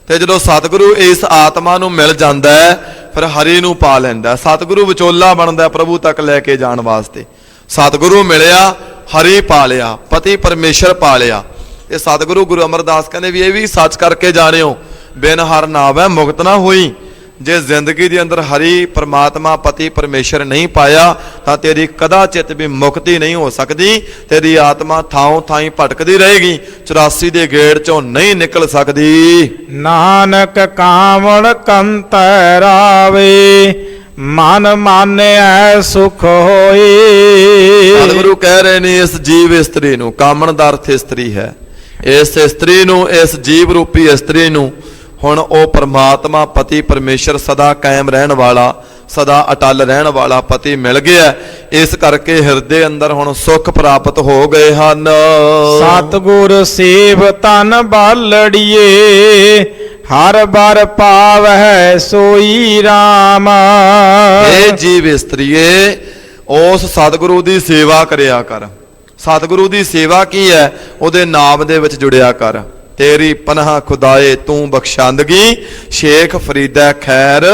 ਤੇ ਜਦੋਂ ਸਤਿਗੁਰੂ ਇਸ ਆਤਮਾ ਨੂੰ ਮਿਲ ਜਾਂਦਾ ਹੈ, ਫਿਰ ਹਰੀ ਨੂੰ ਪਾ ਲੈਂਦਾ। ਸਤਿਗੁਰੂ ਵਿਚੋਲਾ ਬਣਦਾ ਪ੍ਰਭੂ ਤੱਕ ਲੈ ਕੇ ਜਾਣ ਵਾਸਤੇ। ਸਤਿਗੁਰੂ ਮਿਲਿਆ, ਹਰੀ ਪਾ ਲਿਆ, ਪਤੀ ਪਰਮੇਸ਼ਰ ਪਾ ਲਿਆ। ਤੇ ਸਤਿਗੁਰੂ ਗੁਰੂ ਅਮਰਦਾਸ ਕਹਿੰਦੇ ਵੀ ਇਹ ਵੀ ਸੱਚ ਕਰਕੇ ਜਾਣਿਓ, ਬਿਨ ਹਰ ਨਾਵੈ ਮੁਕਤ ਨਾ ਹੋਈ। ਜੇ ਜ਼ਿੰਦਗੀ ਦੇ ਅੰਦਰ ਹਰੀ ਪਰਮਾਤਮਾ ਪਤੀ ਪਰਮੇਸ਼ਰ ਨਹੀਂ ਪਾਇਆ, ਤਾਂ ਤੇਰੀ ਕਦਾਚਿਤ ਵੀ ਮੁਕਤੀ ਨਹੀਂ ਹੋ ਸਕਦੀ। ਤੇਰੀ ਆਤਮਾ ਥਾਂ ਥਾਈਂ ਭਟਕਦੀ ਰਹੇਗੀ, 84 ਦੇ ਗੇੜ ਚੋਂ ਨਹੀਂ ਨਿਕਲ ਸਕਦੀ। ਨਾਨਕ ਕਾਵਣ ਕੰਤੈ ਰਾਵੇ, ਮਨ ਮਾਨਿਐ ਸੁਖ ਹੋਈ। ਸਤਿਗੁਰੂ ਕਹਿ ਰਹੇ ਨੇ ਇਸ ਜੀਵ ਇਸਤਰੀ ਨੂੰ, ਕਾਮਣ ਦਾ ਅਰਥ ਇਸਤਰੀ ਹੈ, ਇਸ ਇਸਤਰੀ ਨੂੰ, ਇਸ ਜੀਵ ਰੂਪੀ ਇਸਤਰੀ ਨੂੰ ਹੁਣ ਉਹ ਪਰਮਾਤਮਾ ਪਤੀ ਪਰਮੇਸ਼ਰ ਸਦਾ ਕਾਇਮ ਰਹਿਣ ਵਾਲਾ, ਸਦਾ ਅਟਲ ਰਹਿਣ ਵਾਲਾ ਪਤੀ ਮਿਲ ਗਿਆ। ਇਸ ਕਰਕੇ ਹਿਰਦੇ ਅੰਦਰ ਹੁਣ ਸੁੱਖ ਪ੍ਰਾਪਤ ਹੋ ਗਏ ਹਨ। ਸਤਿਗੁਰ ਸੇਵ ਤਨ ਬਾਲੜੀਏ, ਹਰ ਬਰ ਪਾਵੈ ਸੋਈ ਰਾਮ। ਇਹ ਜੀਵ ਇਸਤਰੀਏ ਉਸ ਸਤਿਗੁਰੂ ਦੀ ਸੇਵਾ ਕਰਿਆ ਕਰ। ਸਤਿਗੁਰੂ ਦੀ ਸੇਵਾ ਕੀ ਹੈ? ਉਹਦੇ ਨਾਮ ਦੇ ਵਿੱਚ ਜੁੜਿਆ ਕਰ। ਤੇਰੀ ਪਨਾਹ ਖੁਦਾਏ ਤੂੰ ਬਖਸ਼ੰਦਗੀ, ਸ਼ੇਖ ਫਰੀਦਾ ਖੈਰ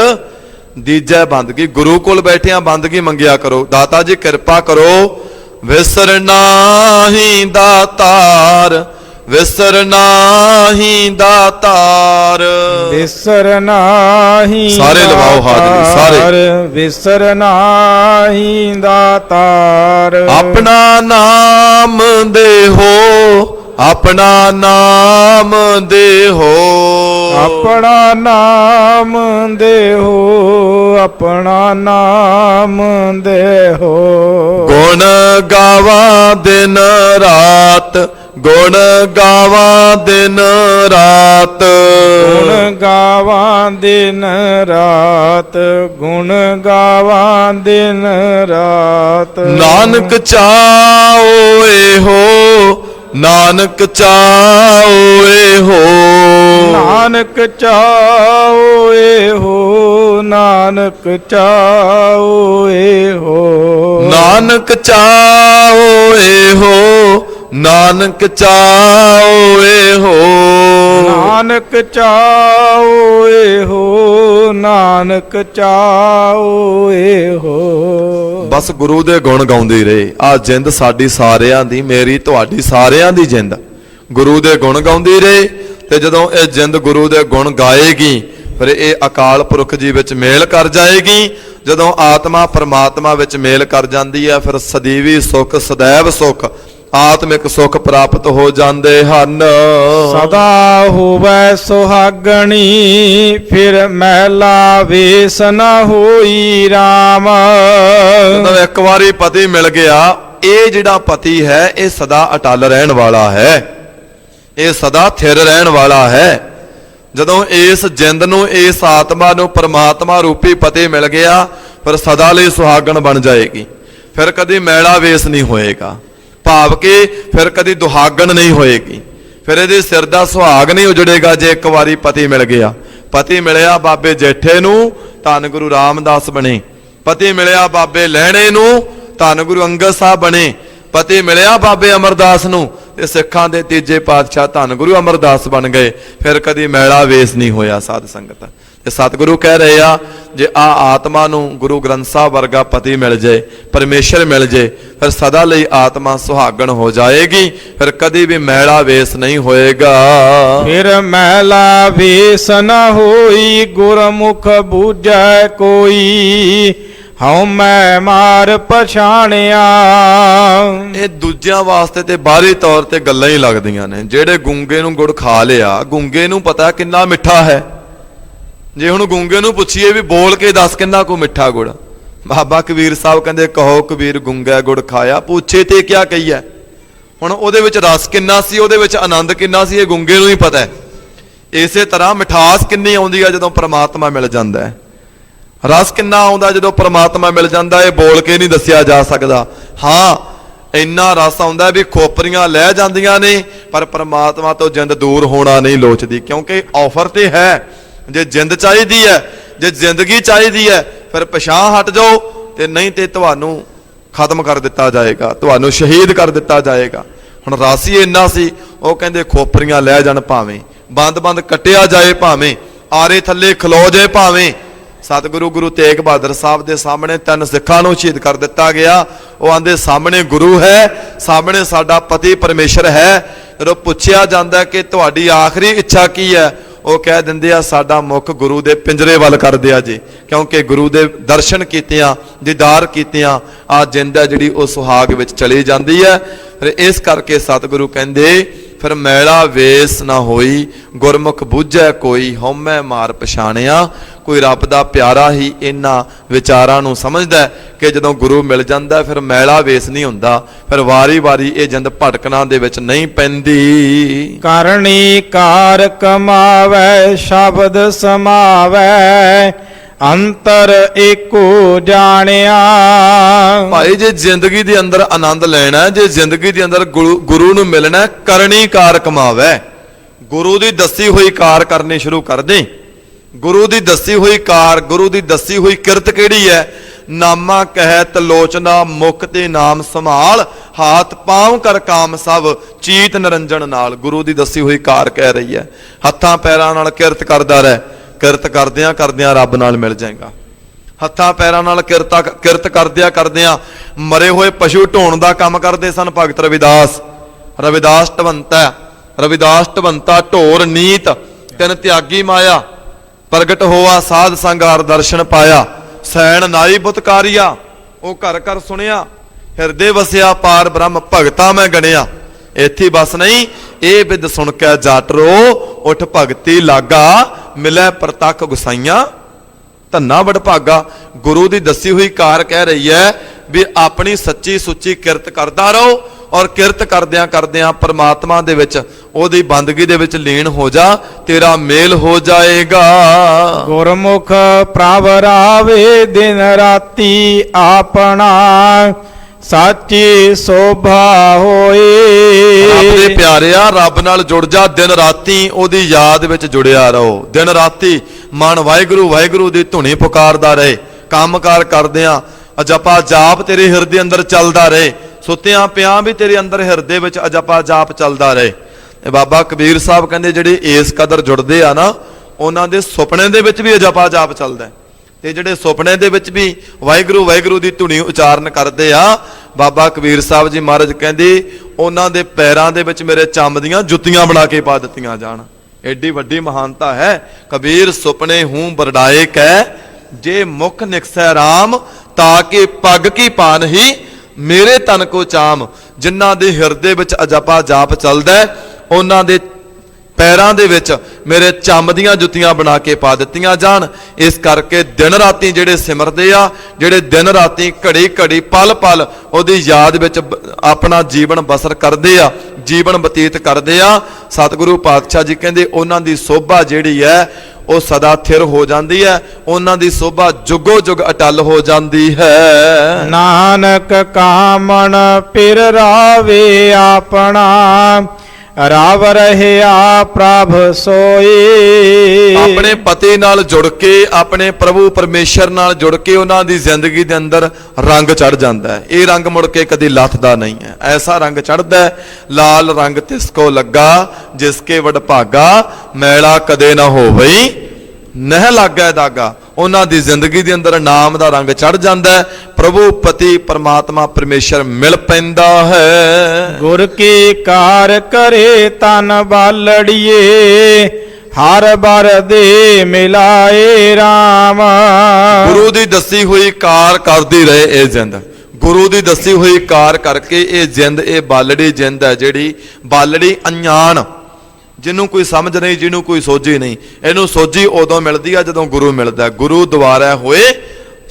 ਦੀਜੈ ਬੰਦਗੀ। ਗੁਰੂ ਕੋਲ ਬੈਠਿਆਂ ਬੰਦਗੀ ਮੰਗਿਆ ਕਰੋ, ਦਾਤਾ ਜੀ ਕਿਰਪਾ ਕਰੋ। ਵਿਸਰ ਨਾਹੀ ਦਾਤਾਰ, ਵਿਸਰ ਨਾਹੀ ਦਾਤਾਰ। ਵਿਸਰ ਨਾਹੀ ਸਾਰੇ ਲਵਾਓ ਹਾਜ਼ਰੀ, ਸਾਰੇ। ਵਿਸਰ ਨਾਹੀ ਦਾਤਾਰ। ਆਪਣਾ ਨਾਮ ਦੇਹੋ, ਆਪਣਾ ਨਾਮ ਦੇਹੋ, ਆਪਣਾ ਨਾਮ ਦੇਹੋ, ਆਪਣਾ ਨਾਮ ਦੇਹੋ। ਗੁਣ ਗਾਵਾਂ ਦਿਨ ਰਾਤ, ਗੁਣ ਗਾਵਾਂ ਦਿਨ ਰਾਤ, ਗੁਣ ਗਾਵਾਂ ਦਿਨ ਰਾਤ, ਗੁਣ ਗਾਵਾਂ ਦਿਨ ਰਾਤ। ਨਾਨਕ ਚਾਓ ਇਹੋ, ਨਾਨਕ ਚਾਓ ਇਹੋ, ਨਾਨਕ ਚਾਓ ਇਹੋ, ਨਾਨਕ ਚਾਓ ਇਹੋ। ਨਾਨਕ ਚਾਓ ਇਹੋ, ਨਾਨਕ ਚਾਓ ਇਹੋ। ਨਾਨਕ ਚਾਓ ਇਹੋ, ਨਾਨਕ ਚਾਓ ਇਹੋ। ਬਸ ਗੁਰੂ ਦੇ ਗੁਣ ਗਾਉਂਦੇ ਰਹੇ। ਆ ਜਿੰਦ ਸਾਡੀ ਸਾਰਿਆਂ ਦੀ, ਮੇਰੀ ਤੁਹਾਡੀ ਸਾਰਿਆਂ ਦੀ ਜਿੰਦ ਗੁਰੂ ਦੇ ਗੁਣ ਗਾਉਂਦੀ ਰਹੇ। ਤੇ ਜਦੋਂ ਇਹ ਜਿੰਦ ਗੁਰੂ ਦੇ ਗੁਣ ਗਾਏਗੀ, ਫਿਰ ਇਹ ਅਕਾਲ ਪੁਰਖ ਜੀ ਵਿੱਚ ਮੇਲ ਕਰ ਜਾਏਗੀ। ਜਦੋਂ ਆਤਮਾ ਪਰਮਾਤਮਾ ਵਿੱਚ ਮੇਲ ਕਰ ਜਾਂਦੀ ਹੈ, ਫਿਰ ਸਦੀਵੀ ਸੁੱਖ, ਸदैव ਸੁੱਖ ਆਤਮਿਕ ਸੁਖ ਪ੍ਰਾਪਤ ਹੋ ਜਾਂਦੇ ਹਨ। ਸਦਾ ਹੋਵੈ ਸੁਹਾਗਣੀ ਫਿਰ ਮਹਿਲਾ ਵੇਸ ਨ ਹੋਈ RAM। ਜਦੋਂ ਇੱਕ ਵਾਰੀ ਪਤੀ ਮਿਲ ਗਿਆ, ਇਹ ਜਿਹੜਾ ਪਤੀ ਹੈ ਇਹ ਸਦਾ ਅਟਲ ਰਹਿਣ ਵਾਲਾ ਹੈ, ਇਹ ਸਦਾ ਥਿਰ ਰਹਿਣ ਵਾਲਾ ਹੈ। ਜਦੋਂ ਇਸ ਜਿੰਦ ਨੂੰ, ਇਸ ਆਤਮਾ ਨੂੰ ਪਰਮਾਤਮਾ ਰੂਪੀ ਪਤੀ ਮਿਲ ਗਿਆ, ਫਿਰ ਸਦਾ ਲਈ ਸੁਹਾਗਣ ਬਣ ਜਾਏਗੀ। ਫਿਰ ਕਦੀ ਮੈਲਾ ਵੇਸ ਨਹੀਂ ਹੋਏਗਾ, ਭਾਵ ਕਿ ਫਿਰ ਕਦੀ ਦੁਹਾਗਣ ਨਹੀਂ ਹੋਏਗੀ, ਫਿਰ ਇਹਦੇ ਸਿਰ ਦਾ ਸੁਹਾਗ ਨਹੀਂ ਉਜੜੇਗਾ। ਜੇ ਇੱਕ ਵਾਰੀ ਪਤੀ ਮਿਲ ਗਿਆ, ਪਤੀ ਮਿਲਿਆ ਬਾਬੇ ਜੇਠੇ ਨੂੰ, ਧੰਨ ਗੁਰੂ ਰਾਮਦਾਸ ਬਣੇ। ਪਤੀ ਮਿਲਿਆ ਬਾਬੇ ਲਹਿਣੇ ਨੂੰ, ਧੰਨ ਗੁਰੂ ਅੰਗਦ ਸਾਹਿਬ ਬਣੇ। ਪਤੀ ਮਿਲਿਆ ਬਾਬੇ ਅਮਰਦਾਸ ਨੂੰ, ਤੇ ਸਿੱਖਾਂ ਦੇ ਤੀਜੇ ਪਾਤਸ਼ਾਹ ਧੰਨ ਗੁਰੂ ਅਮਰਦਾਸ ਬਣ ਗਏ। ਫਿਰ ਕਦੀ ਮੈਲਾ ਵੇਸ ਨਹੀਂ ਹੋਇਆ ਸਾਧ ਸੰਗਤ। ਤੇ ਸਤਿਗੁਰੂ ਕਹਿ ਰਹੇ ਆ, ਜੇ ਆ ਆਤਮਾ ਨੂੰ ਗੁਰੂ ਗ੍ਰੰਥ ਸਾਹਿਬ ਵਰਗਾ ਪਤੀ ਮਿਲ ਜਾਏ, ਪਰਮੇਸ਼ਰ ਮਿਲ ਜਾਏ, ਫਿਰ ਸਦਾ ਲਈ ਆਤਮਾ ਸੁਹਾਗਣ ਹੋ ਜਾਏਗੀ, ਫਿਰ ਕਦੀ ਵੀ ਮੈਲਾ ਵੇਸ ਨਹੀਂ ਹੋਏਗਾ। ਫਿਰ ਮਹਿਲਾ ਵੇਸ ਨ ਹੋਈ ਗੁਰਮੁਖ ਬੂਝੈ ਕੋਈ, ਹਉ ਮੈਂ ਮਾਰ ਪਛਾਣਿਆ। ਇਹ ਦੂਜਿਆਂ ਵਾਸਤੇ ਤੇ ਬਾਹਰੀ ਤੌਰ ਤੇ ਗੱਲਾਂ ਹੀ ਲੱਗਦੀਆਂ ਨੇ। ਜਿਹੜੇ ਗੂੰਗੇ ਨੂੰ ਗੁੜ ਖਾ ਲਿਆ, ਗੂੰਗੇ ਨੂੰ ਪਤਾ ਕਿੰਨਾ ਮਿੱਠਾ ਹੈ। ਜੇ ਹੁਣ ਗੂੰਗੇ ਨੂੰ ਪੁੱਛੀਏ ਵੀ ਬੋਲ ਕੇ ਦੱਸ ਕਿੰਨਾ ਕੋ ਮਿੱਠਾ ਗੁੜ, ਬਾਬਾ ਕਬੀਰ ਸਾਹਿਬ ਕਹਿੰਦੇ ਕਹੋ ਕਬੀਰ ਗੂੰਗਾ ਗੁੜ ਖਾਇਆ, ਪੁੱਛੇ ਤੇ ਕਿਆ ਕਹੀਏ। ਹੁਣ ਉਹਦੇ ਵਿੱਚ ਰਸ ਕਿੰਨਾ ਸੀ, ਉਹਦੇ ਵਿੱਚ ਆਨੰਦ ਕਿੰਨਾ ਸੀ, ਇਹ ਗੂੰਗੇ ਨੂੰ ਹੀ ਪਤਾ ਹੈ। ਇਸੇ ਤਰ੍ਹਾਂ ਮਿਠਾਸ ਕਿੰਨੀ ਆਉਂਦੀ ਹੈ ਜਦੋਂ ਪ੍ਰਮਾਤਮਾ ਮਿਲ ਜਾਂਦਾ ਹੈ, ਰਸ ਕਿੰਨਾ ਆਉਂਦਾ ਜਦੋਂ ਪ੍ਰਮਾਤਮਾ ਮਿਲ ਜਾਂਦਾ, ਇਹ ਬੋਲ ਕੇ ਨਹੀਂ ਦੱਸਿਆ ਜਾ ਸਕਦਾ। ਹਾਂ, ਇੰਨਾ ਰਸ ਆਉਂਦਾ ਵੀ ਖੋਪਰੀਆਂ ਲੈ ਜਾਂਦੀਆਂ ਨੇ, ਪਰ ਪ੍ਰਮਾਤਮਾ ਤੋਂ ਜਿੰਦ ਦੂਰ ਹੋਣਾ ਨਹੀਂ ਲੋਚਦੀ, ਕਿਉਂਕਿ ਆਫਰ ਤੇ ਹੈ। ਜੇ ਜਿੰਦ ਚਾਹੀਦੀ ਹੈ, ਜੇ ਜ਼ਿੰਦਗੀ ਚਾਹੀਦੀ ਹੈ, ਫਿਰ ਪਿਛਾਂਹ ਹਟ ਜਾਓ, ਤੇ ਨਹੀਂ ਤੇ ਤੁਹਾਨੂੰ ਖਤਮ ਕਰ ਦਿੱਤਾ ਜਾਏਗਾ, ਤੁਹਾਨੂੰ ਸ਼ਹੀਦ ਕਰ ਦਿੱਤਾ ਜਾਏਗਾ। ਹੁਣ ਰਸ ਹੀ ਇੰਨਾ ਸੀ, ਉਹ ਕਹਿੰਦੇ ਖੋਪਰੀਆਂ ਲੈ ਜਾਣ ਭਾਵੇਂ, ਬੰਦ ਕੱਟਿਆ ਜਾਏ ਭਾਵੇਂ, ਆਰੇ ਥੱਲੇ ਖਲੋ ਜਾਏ ਭਾਵੇਂ। ਸਤਿਗੁਰੂ ਗੁਰੂ ਤੇਗ ਬਹਾਦਰ ਸਾਹਿਬ ਦੇ ਸਾਹਮਣੇ 3 ਸਿੱਖਾਂ ਨੂੰ ਸ਼ਹੀਦ ਕਰ ਦਿੱਤਾ ਗਿਆ। ਉਹ ਆਂਦੇ ਸਾਹਮਣੇ ਗੁਰੂ ਹੈ, ਸਾਹਮਣੇ ਸਾਡਾ ਪਤੀ ਪਰਮੇਸ਼ਰ ਹੈ। ਜਦੋਂ ਪੁੱਛਿਆ ਜਾਂਦਾ ਕਿ ਤੁਹਾਡੀ ਆਖਰੀ ਇੱਛਾ ਕੀ ਹੈ, ਉਹ ਕਹਿ ਦਿੰਦੇ ਆ ਸਾਡਾ ਮੁੱਖ ਗੁਰੂ ਦੇ ਪਿੰਜਰੇ ਵੱਲ ਕਰ ਦਿਆ ਜੀ, ਕਿਉਂਕਿ ਗੁਰੂ ਦੇ ਦਰਸ਼ਨ ਕੀਤਿਆਂ, ਦੀਦਾਰ ਕੀਤਿਆਂ ਆ ਜਿੰਦ ਹੈ ਜਿਹੜੀ ਉਹ ਸੁਹਾਗ ਵਿੱਚ ਚਲੀ ਜਾਂਦੀ ਹੈ। ਫਿਰ ਇਸ ਕਰਕੇ ਸਤਿਗੁਰੂ ਕਹਿੰਦੇ ਫਿਰ ਮੈਲਾ ਵੇਸ ਨਾ ਹੋਈ ਗੁਰਮੁਖ ਬੂਝੈ ਕੋਈ, ਹਉਮੈ ਮਾਰ ਪਛਾਣਿਆ। ਕੋਈ ਰੱਬ ਦਾ ਪਿਆਰਾ ਹੀ ਇਹਨਾਂ ਵਿਚਾਰਾਂ ਨੂੰ ਸਮਝਦਾ ਕਿ ਜਦੋਂ ਗੁਰੂ ਮਿਲ ਜਾਂਦਾ ਫਿਰ ਮੈਲਾ ਵੇਸ ਨਹੀਂ ਹੁੰਦਾ, ਫਿਰ ਵਾਰੀ-ਵਾਰੀ ਇਹ ਜਿੰਦ ਭਟਕਣਾ ਦੇ ਵਿੱਚ ਨਹੀਂ ਪੈਂਦੀ। ਕਰਨੀ ਕਾਰ ਕਮਾਵੈ ਸ਼ਬਦ ਸਮਾਵੈ, ਅੰਤਰ ਏਕੋ ਜਾਣਿਆ। ਭਾਈ ਜੇ ਜ਼ਿੰਦਗੀ ਦੇ ਅੰਦਰ ਆਨੰਦ ਲੈਣਾ, ਜੇ ਜ਼ਿੰਦਗੀ ਦੇ ਅੰਦਰ ਗੁਰੂ ਨੂੰ ਮਿਲਣਾ, ਕਰਨੀ ਕਾਰ ਕਮਾਵੈ। ਗੁਰੂ ਦੀ ਦੱਸੀ ਹੋਈ ਕਾਰ ਕਰਨੀ ਸ਼ੁਰੂ ਕਰ ਦੇ। ਗੁਰੂ ਦੀ ਦੱਸੀ ਹੋਈ ਕਾਰ, ਗੁਰੂ ਦੀ ਦੱਸੀ ਹੋਈ ਕਿਰਤ ਕਿਹੜੀ ਹੈ? ਨਾਮਾ ਕਹਿਤ ਲੋਚਨਾ ਮੁਖ ਤੇ ਨਾਮ ਸੰਭਾਲ, ਹਾਥ ਪਾਉ ਕਰ ਕਾਮ ਸਭ ਚੀਤ ਨਿਰੰਜਨ ਨਾਲ। ਗੁਰੂ ਦੀ ਦੱਸੀ ਹੋਈ ਕਾਰ ਕਹਿ ਰਹੀ ਹੈ, ਹੱਥਾਂ ਪੈਰਾਂ ਨਾਲ ਕਿਰਤ ਕਰਦਾ ਰਹਿ, ਕਿਰਤ ਕਰਦਿਆਂ ਕਰਦਿਆਂ ਰੱਬ ਨਾਲ ਮਿਲ ਜਾਏਗਾ। ਹੱਥਾਂ ਪੈਰਾਂ ਨਾਲ ਕਿਰਤ ਕਰਦਿਆਂ ਕਰਦਿਆਂ ਮਰੇ ਹੋਏ ਪਸ਼ੂ ਢੋਣ ਦਾ ਕੰਮ ਕਰਦੇ ਸਨ ਭਗਤ ਰਵਿਦਾਸ। ਰਵਿਦਾਸ ਢਵੰਤਾ ਢੋਰ ਨੀਤ ਤਿਨ ਤਿਆਗੀ ਮਾਇਆ, ਪ੍ਰਗਟ ਹੋਆ ਸਾਧ ਸੰਗਾਰ ਦਰਸ਼ਨ ਪਾਇਆ। ਸੈਣ ਨਾਈ ਬੁਤਕਾਰੀਆ, ਉਹ ਘਰ ਘਰ ਸੁਣਿਆ, ਹਿਰਦੇ ਵਸਿਆ ਪਾਰ ਬ੍ਰਹਮ ਭਗਤਾ ਮੈਂ ਗਣਿਆ। ਇੱਥੇ ਬਸ ਨਹੀਂ, ਇਹ ਬਿਦ ਸੁਣ ਕੇ ਜੱਟ ਰੋ, ਉਠ ਭਗਤੀ ਲਾਗਾ, ਮਿਲੇ ਪ੍ਰਤੱਖ ਗੁਸਾਈਆਂ, ਧੰਨਾ ਵਡਭਾਗਾ। ਗੁਰੂ ਦੀ ਦੱਸੀ ਹੋਈ ਕਾਰ ਕਹਿ ਰਹੀ ਹੈ ਵੀ ਆਪਣੀ ਸੱਚੀ ਸੁੱਚੀ ਕਿਰਤ ਕਰਦਾ ਰਹੋ, ਔਰ ਕਿਰਤ ਕਰਦਿਆਂ ਕਰਦਿਆਂ ਪਰਮਾਤਮਾ ਦੇ ਵਿੱਚ, ਉਹਦੀ ਬੰਦਗੀ ਦੇ ਵਿੱਚ ਲੀਨ ਹੋ ਜਾ, ਤੇਰਾ ਮੇਲ ਹੋ ਜਾਏਗਾ। ਗੁਰਮੁਖ ਪ੍ਰਭ ਰਾਵੇ ਦਿਨ ਰਾਤੀ ਆਪਣਾ, ਸਾਚੀ ਸੋਭਾ ਹੋਏ। ਰੱਬ ਦੇ ਪਿਆਰਿਆ, ਰੱਬ ਨਾਲ ਜੁੜ ਜਾ, ਦਿਨ ਰਾਤੀ ਉਹਦੀ ਯਾਦ ਵਿੱਚ ਜੁੜਿਆ ਰਹੋ। ਦਿਨ ਰਾਤੀ ਮਨ ਵਾਹਿਗੁਰੂ ਵਾਹਿਗੁਰੂ ਦੀ ਧੁਨੀ ਪੁਕਾਰਦਾ ਰਹੇ, ਕੰਮਕਾਰ ਕਰਦਿਆਂ ਅਜਪਾ ਜਾਪ ਤੇਰੇ ਹਿਰਦੇ ਅੰਦਰ ਚੱਲਦਾ ਰਹੇ, ਸੁੱਤਿਆਂ ਪਿਆਂ ਵੀ ਤੇਰੇ ਅੰਦਰ ਹਿਰਦੇ ਵਿੱਚ ਅਜਪਾ ਜਾਪ ਚੱਲਦਾ ਰਹੇ। ਤੇ ਬਾਬਾ ਕਬੀਰ ਸਾਹਿਬ ਕਹਿੰਦੇ ਜਿਹੜੇ ਇਸ ਕਦਰ ਜੁੜਦੇ ਆ ਨਾ, ਉਹਨਾਂ ਦੇ ਸੁਪਨੇ ਦੇ ਵਿੱਚ ਵੀ ਅਜਪਾ ਜਾਪ ਚੱਲਦਾ, ਤੇ ਜਿਹੜੇ ਸੁਪਨੇ ਦੇ ਵਿੱਚ ਵੀ ਵਾਹਿਗੁਰੂ ਵਾਹਿਗੁਰੂ ਦੀ ਧੁਨੀ ਉਚਾਰਨ ਕਰਦੇ ਆ, ਬਾਬਾ ਕਬੀਰ ਸਾਹਿਬ ਜੀ ਮਹਾਰਾਜ ਕਹਿੰਦੇ ਉਹਨਾਂ ਦੇ ਪੈਰਾਂ ਦੇ ਵਿੱਚ ਮੇਰੇ ਚੰਮ ਦੀਆਂ ਜੁੱਤੀਆਂ ਬਣਾ ਕੇ ਪਾ ਦਿੱਤੀਆਂ ਜਾਣ। ਐਡੀ ਵੱਡੀ ਮਹਾਨਤਾ ਹੈ। ਕਬੀਰ ਸੁਪਨੇ ਹੂੰ ਬਰਡਾਏ ਕਹਿ, ਜੇ ਮੁਖ ਨਿਕਸੈ ਰਾਮ, ਤਾਂ ਕਿ ਪੱਗ ਕੀ ਪਾਨ ਹੀ ਮੇਰੇ ਤਨ ਕੋ ਚਾਮ, ਜਿਨ੍ਹਾਂ ਦੇ ਹਿਰਦੇ ਵਿੱਚ ਅਜਪਾ ਜਾਪ ਚੱਲਦਾ ਹੈ, ਉਹਨਾਂ ਦੇ ਪੈਰਾਂ ਦੇ ਵਿੱਚ ਮੇਰੇ ਚੰਮ ਦੀਆਂ ਜੁੱਤੀਆਂ ਬਣਾ ਕੇ ਪਾ ਦਿੱਤੀਆਂ ਜਾਣ। ਇਸ ਕਰਕੇ ਦਿਨ ਰਾਤੀ ਜਿਹੜੇ ਸਿਮਰਦੇ ਆ, ਜਿਹੜੇ ਦਿਨ ਰਾਤੀ ਘੜੀ ਘੜੀ ਪਲ ਪਲ ਉਹਦੀ ਯਾਦ ਵਿੱਚ ਆਪਣਾ ਜੀਵਨ ਬਸਰ ਕਰਦੇ ਆ, ਜੀਵਨ ਬਤੀਤ ਕਰਦੇ ਆ, ਸਤਿਗੁਰੂ ਪਾਤਸ਼ਾਹ ਜੀ ਕਹਿੰਦੇ ਉਹਨਾਂ ਦੀ ਸੋਭਾ ਜਿਹੜੀ ਹੈ ਉਹ ਸਦਾ ਥਿਰ ਹੋ ਜਾਂਦੀ ਹੈ, ਉਹਨਾਂ ਦੀ ਸੋਭਾ ਜੁਗੋ ਜੁਗ ਅਟਲ ਹੋ ਜਾਂਦੀ ਹੈ। ਨਾਨਕ ਕਾਮਣ ਪਿਰ ਰਾਵੇ ਆਪਣਾ, ਰਾਵ ਰਹਿਆ ਪ੍ਰਭ ਸੋਈ। ਆਪਣੇ ਪਤੀ ਨਾਲ ਜੁੜ ਕੇ, ਆਪਣੇ ਪ੍ਰਭੂ ਪਰਮੇਸ਼ਰ ਨਾਲ ਜੁੜ ਕੇ ਉਹਨਾਂ ਦੀ ਜ਼ਿੰਦਗੀ ਦੇ ਅੰਦਰ ਰੰਗ ਚੜ ਜਾਂਦਾ ਹੈ। ਇਹ ਰੰਗ ਮੁੜ ਕੇ ਕਦੀ ਲੱਥਦਾ ਨਹੀਂ ਹੈ। ਐਸਾ ਰੰਗ ਚੜਦਾ ਹੈ, ਲਾਲ ਰੰਗ ਤਿਸਕੋ ਲੱਗਾ, ਜਿਸਕੇ ਵਡਭਾਗਾ, ਮੈਲਾ ਕਦੇ ਨਾ ਹੋਵਈ ਨਹਿ ਲਾਗੈ ਦਾਗਾ। ਉਹਨਾਂ ਦੀ ਜ਼ਿੰਦਗੀ ਦੇ ਅੰਦਰ ਨਾਮ ਦਾ ਰੰਗ ਚੜ ਜਾਂਦਾ ਹੈ, ਪ੍ਰਭੂ ਪਤੀ ਪਰਮਾਤਮਾ ਪਰਮੇਸ਼ਰ ਮਿਲ ਪੈਂਦਾ ਹੈ। ਗੁਰ ਕੀ ਕਾਰ ਕਰੇ ਤਨ ਬਾਲੜੀਏ, ਹਰ ਬਰ ਦੇ ਮਿਲਾਏ ਰਾਮ। ਗੁਰੂ ਦੀ ਦੱਸੀ ਹੋਈ ਕਾਰ ਕਰਦੀ ਰਹੇ ਇਹ ਜਿੰਦ, ਗੁਰੂ ਦੀ ਦੱਸੀ ਹੋਈ ਕਾਰ ਕਰਕੇ ਇਹ ਜਿੰਦ, ਇਹ ਬਾਲੜੀ ਜਿੰਦ ਹੈ ਜਿਹੜੀ ਬਾਲੜੀ ਅਣਜਾਣ, ਜਿਹਨੂੰ ਕੋਈ ਸਮਝ ਨਹੀਂ, ਜਿਹਨੂੰ ਕੋਈ ਸੋਝੀ ਨਹੀਂ। ਇਹਨੂੰ ਸੋਝੀ ਉਦੋਂ ਮਿਲਦੀ ਆ ਜਦੋਂ ਗੁਰੂ ਮਿਲਦਾ। ਗੁਰੂ ਦੁਆਰਾ ਹੋਏ